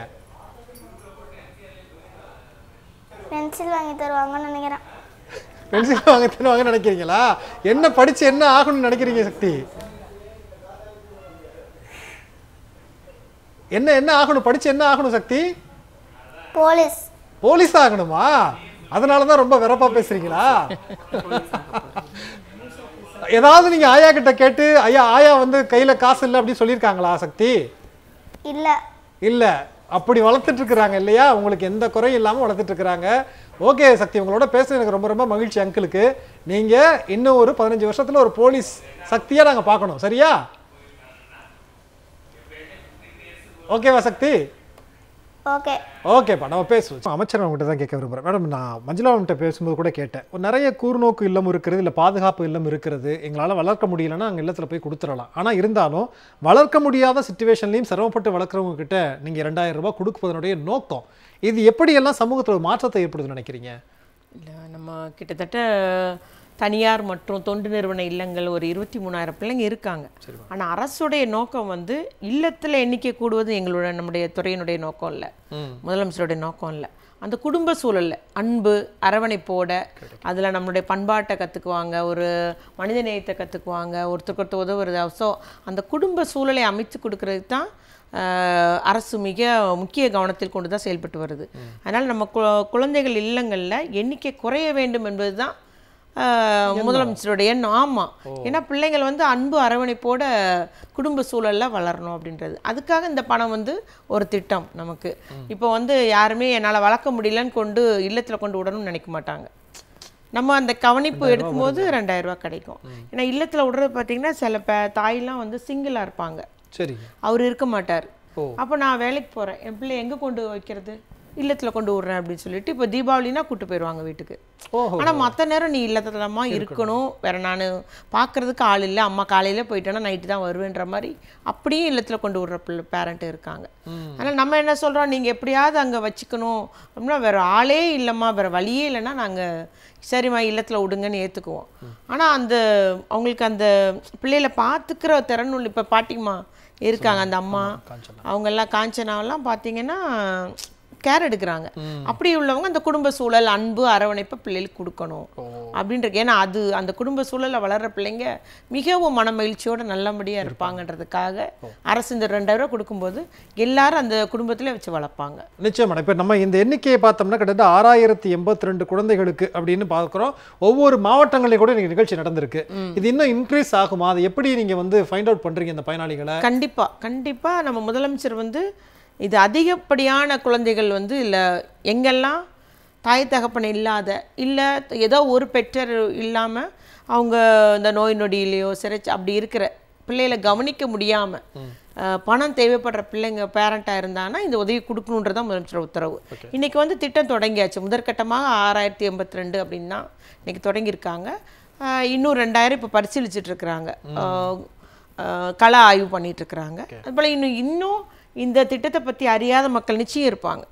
பென்சில் வாங்கி தருவாங்கன்னு நினைக்கிறேன். பென்சில் வாங்கி தருவாங்கன்னு நினைக்கிறீங்களா? என்ன படிச்சு என்ன ஆகணும்னு நினைக்கிறீங்க சக்தி? என்ன ஆகணும், படிச்சு என்ன ஆகணும் சக்தி? போலீஸ். போலீஸ் ஆகணுமா? அதனாலதான் ரொம்ப வெறப்பா பேசுறீங்களா? ஏதாவது நீங்க ஆயா கிட்ட கேட்டு ஆயா வந்து கையில காசு இல்லை அப்படின்னு சொல்லியிருக்காங்களா சக்தி? இல்ல இல்ல, அப்படி வளர்த்துட்டு இருக்கிறாங்க இல்லையா? உங்களுக்கு எந்த குறையும் இல்லாம வளர்த்துட்டு இருக்கிறாங்க. ஓகே சக்தி, உங்களோட பேச எனக்கு ரொம்ப ரொம்ப மகிழ்ச்சி அங்கிளுக்கு. நீங்க இன்னும் ஒரு 15 வருஷத்துல ஒரு போலீஸ் சக்தியா நாங்க பார்க்கணும், சரியா? ஓகேவா சக்தி? ஓகே. ஓகேப்பா, நம்ம பேசுவோம். அமைச்சர் அவங்ககிட்ட தான் கேட்க விரும்புகிறேன். மேடம், நான் மஞ்சுளா அவன்கிட்ட பேசும்போது கூட கேட்டேன், ஒரு நிறைய கூர்நோக்கு இல்லம் இருக்கிறது, இல்லை பாதுகாப்பு இல்லம் இருக்கிறது, எங்களால் வளர்க்க முடியலன்னா அங்கே இல்லத்தில் போய் கொடுத்துடலாம். ஆனால் இருந்தாலும் வளர்க்க முடியாத சுச்சுவேஷன்லையும் சிரமப்பட்டு வளர்க்குறவங்க கிட்ட நீங்கள் 2000 ரூபாய் கொடுப்பதனுடைய நோக்கம் இது எப்படியெல்லாம் சமூகத்தில் ஒரு மாற்றத்தை ஏற்படுதுன்னு நினைக்கிறீங்க? இல்லை, நம்ம கிட்டத்தட்ட தனியார் மற்றும் தொண்டு நிறுவன இல்லங்கள் ஒரு 23,000 பிள்ளைங்க இருக்காங்க. ஆனால் அரசுடைய நோக்கம் வந்து இல்லத்தில் எண்ணிக்கை கூடுவது நம்முடைய துறையினுடைய நோக்கம் இல்லை, முதலமைச்சருடைய நோக்கம் இல்லை. அந்த குடும்ப சூழலில் அன்பு அரவணைப்போட அதில் நம்மளுடைய பண்பாட்டை கற்றுக்குவாங்க, ஒரு மனித நேயத்தை கற்றுக்குவாங்க, ஒருத்தருக்கு உதவுறது. ஸோ அந்த குடும்ப சூழலை அமைத்து கொடுக்கறதுக்கு தான் அரசு மிக முக்கிய கவனத்தில் கொண்டு தான் செயல்பட்டு வருது. அதனால் நம்ம குழந்தைகள் இல்லங்களில் எண்ணிக்கை குறைய வேண்டும் என்பது தான் முதலமைச்சருடைய ஆமாம். ஏன்னா பிள்ளைங்கள் வந்து அன்பு அரவணைப்போட குடும்ப சூழலில் வளரணும் அப்படின்றது. அதுக்காக இந்த பணம் வந்து ஒரு திட்டம் நமக்கு. இப்போ வந்து யாருமே என்னால் வளர்க்க முடியலன்னு கொண்டு இல்லத்தில் கொண்டு விடணும்னு நினைக்க மாட்டாங்க. நம்ம அந்த கவனிப்பு எடுக்கும்போது 2000 ரூபா கிடைக்கும். ஏன்னா இல்லத்தில் விடுறது பார்த்தீங்கன்னா சில தாயெல்லாம் வந்து சிங்கிளாக இருப்பாங்க, சரி, அவர் இருக்க மாட்டார். அப்போ நான் வேலைக்கு போகிறேன், என் பிள்ளை எங்கே கொண்டு வைக்கிறது, இல்லத்தில் கொண்டு விட்றேன் அப்படின்னு சொல்லிட்டு இப்போ தீபாவளினா கூப்பிட்டு போயிடுவாங்க வீட்டுக்கு. ஆனால் மற்ற நேரம் நீ இல்லத்துலமா இருக்கணும், வேற நான் பார்க்கறதுக்கு ஆள் இல்லை, அம்மா காலையில் போயிட்டேன்னா நைட்டு தான் வருவேன்ற மாதிரி அப்படியும் இல்லத்தில் கொண்டு விடுற பேரண்ட்டு இருக்காங்க. ஆனால் நம்ம என்ன சொல்கிறோம், நீங்கள் எப்படியாவது அங்கே வச்சுக்கணும் அப்படின்னா வேறு ஆளே இல்லைம்மா, வேறு வழியே இல்லைன்னா நாங்கள் சரிம்மா இல்லத்தில் விடுங்கன்னு ஏற்றுக்குவோம். ஆனால் அவங்களுக்கு அந்த பிள்ளைகளை பார்த்துக்கிற திறனுள்ள இப்போ பாட்டிம்மா இருக்காங்க, அந்த அம்மா அவங்கெல்லாம் காஞ்சனாவெல்லாம் பார்த்தீங்கன்னா கேர் எடுக்கிறாங்க. அப்படி உள்ளவங்க அந்த குடும்ப சூழல் அன்பு அரவணைப்பை பிள்ளைகளுக்கு கொடுக்கணும் அப்படின்றது. ஏன்னா அந்த குடும்ப சூழலில் வளர்கிற பிள்ளைங்க மிகவும் மன மகிழ்ச்சியோடு நல்லபடியாக இருப்பாங்கன்றதுக்காக அரசு இந்த 2000 ரூபா கொடுக்கும்போது எல்லாரும் அந்த குடும்பத்தில் வச்சு வளர்ப்பாங்க. நிச்சயமா. இப்போ நம்ம இந்த எண்ணிக்கையை பார்த்தோம்னா கிட்டத்தட்ட 6082 குழந்தைகளுக்கு அப்படின்னு பார்க்குறோம். ஒவ்வொரு மாவட்டங்களையும் கூட நீங்கள் நிகழ்ச்சி நடந்திருக்கு. இது இன்னும் இன்க்ரீஸ் ஆகுமா? அது எப்படி நீங்கள் வந்து ஃபைண்ட் அவுட் பண்ணுறீங்க இந்த பயனாளிகளை? கண்டிப்பாக நம்ம முதலமைச்சர் வந்து இது அதிகப்படியான குழந்தைகள் வந்து இல்லை எங்கெல்லாம் தாய் தகப்பன் இல்லாத இல்லை ஏதோ ஒரு பெற்றர் இல்லாமல் அவங்க இந்த நோய் நொடியிலையோ சிறைச்சி அப்படி இருக்கிற பிள்ளைகளை கவனிக்க முடியாமல் பணம் தேவைப்படுற பிள்ளைங்க பேரண்ட்டாக இருந்தாங்கன்னா இந்த உதவி கொடுக்கணுன்றதான் முதலமைச்சர் உத்தரவு. இன்றைக்கி வந்து திட்டம் தொடங்கியாச்சு. முதற்கட்டமாக 6082 அப்படின்னா இன்றைக்கி தொடங்கியிருக்காங்க. இன்னும் 2000 இப்போ பரிசீலிச்சிட்ருக்குறாங்க, கள ஆய்வு பண்ணிகிட்ருக்குறாங்க. அதுபோல் இன்னும் இந்த திட்டத்தை பற்றி அறியாத மக்கள் நிச்சயம் இருப்பாங்க.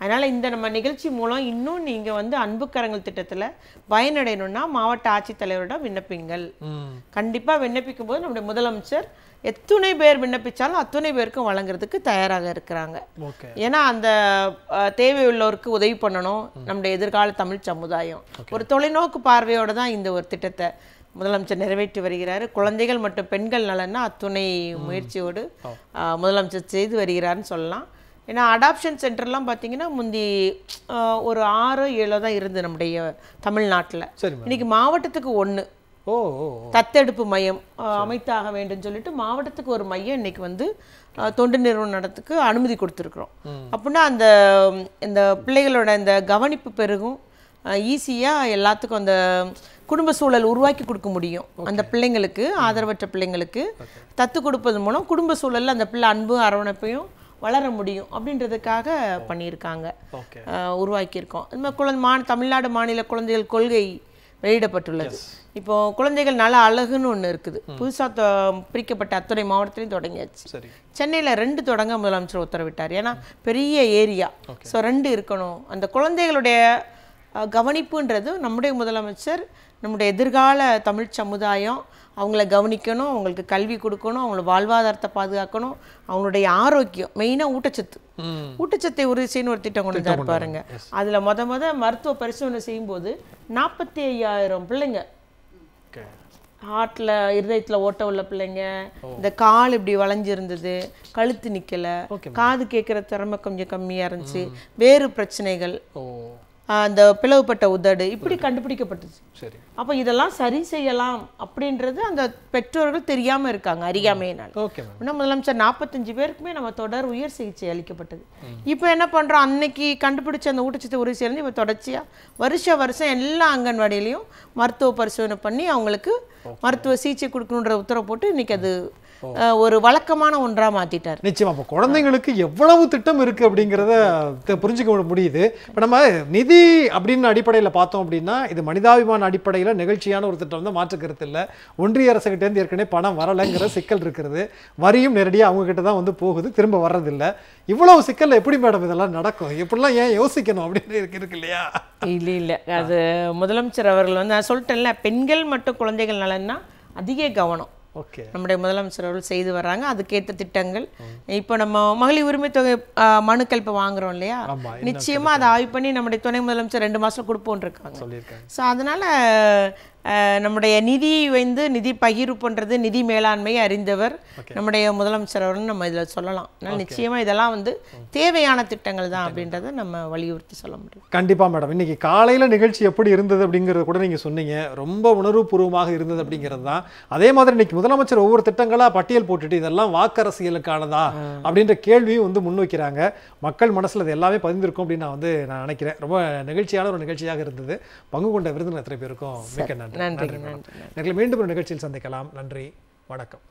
அதனால் இந்த நம்ம நிகழ்ச்சி மூலம் இன்னும் நீங்கள் வந்து அன்புக்கரங்கள் திட்டத்தில் பயனடையணும்னா மாவட்ட ஆட்சித்தலைவரிடம் விண்ணப்பிங்கள். கண்டிப்பாக விண்ணப்பிக்கும் போது நம்முடைய முதலமைச்சர் எத்தனை பேர் விண்ணப்பித்தாலும் அத்தனை பேருக்கும் வழங்குறதுக்கு தயாராக இருக்கிறாங்க. ஏன்னா அந்த தேவையுள்ளவருக்கு உதவி பண்ணணும் நம்முடைய எதிர்கால தமிழ் சமுதாயம். ஒரு தொலைநோக்கு பார்வையோடு தான் இந்த ஒரு திட்டத்தை முதலமைச்சர் நிறைவேற்றி வருகிறார். குழந்தைகள் மற்றும் பெண்கள் நலன்னா அத்துணை முயற்சியோடு முதலமைச்சர் செய்து வருகிறார்னு சொல்லலாம். ஏன்னா அடாப்ஷன் சென்டர்லாம் பார்த்தீங்கன்னா முந்தி ஒரு 6-7 தான் இருந்தது நம்முடைய தமிழ்நாட்டில். இன்னைக்கு மாவட்டத்துக்கு 1 தத்தெடுப்பு மையம் அமைத்தாக வேண்டும் சொல்லிட்டு மாவட்டத்துக்கு ஒரு மையம் இன்னைக்கு வந்து தொண்டு நிறுவனத்துக்கு அனுமதி கொடுத்துருக்குறோம். அப்படின்னா அந்த இந்த பிள்ளைகளோட இந்த கவனிப்பு பெருகும், ஈஸியாக எல்லாத்துக்கும் அந்த குடும்ப சூழல் உருவாக்கி கொடுக்க முடியும். அந்த பிள்ளைங்களுக்கு, ஆதரவற்ற பிள்ளைங்களுக்கு தத்து கொடுப்பது மூலம் குடும்ப சூழலில் அந்த பிள்ளை அன்பு அரவணைப்பையும் வளர முடியும் அப்படின்றதுக்காக பண்ணியிருக்காங்க, உருவாக்கியிருக்கோம். இந்த மாதிரி தமிழ்நாடு மாநில குழந்தைகள் கொள்கை வெளியிடப்பட்டுள்ளது. இப்போ குழந்தைகள் நல அழகுன்னு ஒன்று இருக்குது, புதுசாக பிரிக்கப்பட்ட அத்துணை மாவட்டத்திலையும் தொடங்கியாச்சு. சென்னையில் 2 தொடங்க முதலமைச்சர் உத்தரவிட்டார். ஏன்னா பெரிய ஏரியா, ஸோ 2 இருக்கணும். அந்த குழந்தைகளுடைய கவனிப்புன்றது நம்முடைய முதலமைச்சர், நம்முடைய எதிர்கால தமிழ் சமுதாயம் அவங்கள கவனிக்கணும், அவங்களுக்கு கல்வி கொடுக்கணும், அவங்களோட வாழ்வாதாரத்தை பாதுகாக்கணும், அவங்களுடைய ஆரோக்கியம், மெயினாக ஊட்டச்சத்தை உறுதி செய்யணும் ஒரு திட்டம் கொண்டு தான் பாருங்க. அதில் முத மருத்துவ பரிசோதனை செய்யும்போது 45,000 பிள்ளைங்க, ஹார்ட்டில் இருதயத்தில் ஓட்ட உள்ள பிள்ளைங்க, இந்த கால் இப்படி வளைஞ்சிருந்தது, கழுத்து நிற்கலை, காது கேட்குற திறமை கொஞ்சம் கம்மியாக இருந்துச்சு, வேறு பிரச்சனைகள், அந்த பிளவுபட்ட உதடு, இப்படி கண்டுபிடிக்கப்பட்டது. அப்போ இதெல்லாம் சரி செய்யலாம் அப்படின்றது அந்த பெற்றோர்கள் தெரியாமல் இருக்காங்க அறியாமையினால். முதலமைச்சர் 45 பேருக்குமே நம்ம தொடர் உயர் சிகிச்சை அளிக்கப்பட்டது. இப்போ என்ன பண்ணுறோம், அன்னைக்கு கண்டுபிடிச்ச அந்த ஊட்டச்சத்து உறுதி செய்யறது இப்போ தொடர்ச்சியாக வருஷம் எல்லா அங்கன்வாடியிலையும் மருத்துவ பரிசோதனை பண்ணி அவங்களுக்கு மருத்துவ சிகிச்சை கொடுக்கணுன்ற உத்தரவு போட்டு இன்னைக்கு அது ஒரு வழக்கமான ஒன்றா மாத்திட்டார். நிச்சயமா இப்போ குழந்தைங்களுக்கு எவ்வளவு திட்டம் இருக்கு அப்படிங்கிறத புரிஞ்சுக்க முடியுது. இப்போ நம்ம நிதி அப்படின்னு அடிப்படையில் பார்த்தோம் அப்படின்னா இது மனிதாபிமான அடிப்படையில் நிகழ்ச்சியான ஒரு திட்டம் தான், மாற்று கருத்து இல்லை. ஒன்றிய அரசுகிட்டேருந்து ஏற்கனவே பணம் வரலைங்கிற சிக்கல் இருக்கிறது, வரியும் நேரடியாக அவங்க கிட்ட தான் வந்து போகுது, திரும்ப வர்றதில்லை. இவ்வளவு சிக்கல் எப்படி மேடம் இதெல்லாம் நடக்கும், எப்படிலாம் ஏன் யோசிக்கணும் அப்படின்னு இருக்கு இல்லையா? இல்லை அது முதலமைச்சர் அவர்கள் வந்து நான் சொல்லிட்டேன்ல, பெண்கள் மற்றும் குழந்தைகள் நலன்னா அதிக கவனம் நம்முடைய முதலமைச்சர் அவர்கள் செய்து வர்றாங்க. அதுக்கேற்ற திட்டங்கள் இப்போ நம்ம மகளிர் உரிமை தொகை மனுக்கள் இப்போ வாங்குறோம் இல்லையா, நிச்சயமா அதை ஆய்வு பண்ணி நம்முடைய துணை முதலமைச்சர் 2 மாசம் கொடுப்போன்னு இருக்காங்க. ஸோ அதனால நம்முடைய நிதி பகிர்வு பண்றது, நிதி மேலாண்மையை அறிந்தவர் நம்முடைய முதலமைச்சர் அவர்கள் நம்ம இதில் சொல்லலாம். அதனால் நிச்சயமா இதெல்லாம் வந்து தேவையான திட்டங்கள் தான் அப்படின்றத நம்ம வலியுறுத்தி சொல்ல முடியும். கண்டிப்பா மேடம், இன்னைக்கு காலையில நிகழ்ச்சி எப்படி இருந்தது அப்படிங்கறது கூட நீங்க சொன்னீங்க, ரொம்ப உணர்வுபூர்வமாக இருந்தது அப்படிங்கிறது தான். அதே மாதிரி இன்னைக்கு முதலமைச்சர் ஒவ்வொரு திட்டங்களா பட்டியல் போட்டுட்டு இதெல்லாம் வாக்கரசியலுக்கானதா அப்படின்ற கேள்வியும் வந்து முன்வைக்கிறாங்க. மக்கள் மனசுல இது எல்லாமே பதிந்திருக்கும் அப்படின்னு நான் நினைக்கிறேன். ரொம்ப நிகழ்ச்சியான ஒரு நிகழ்ச்சியாக இருந்தது. பங்கு கொண்ட விருந்தினர் அத்தனை பேருக்கும் மிக்க நன்றி. மீண்டும் ஒரு நிகழ்ச்சியில் சந்திக்கலாம். நன்றி, வணக்கம்.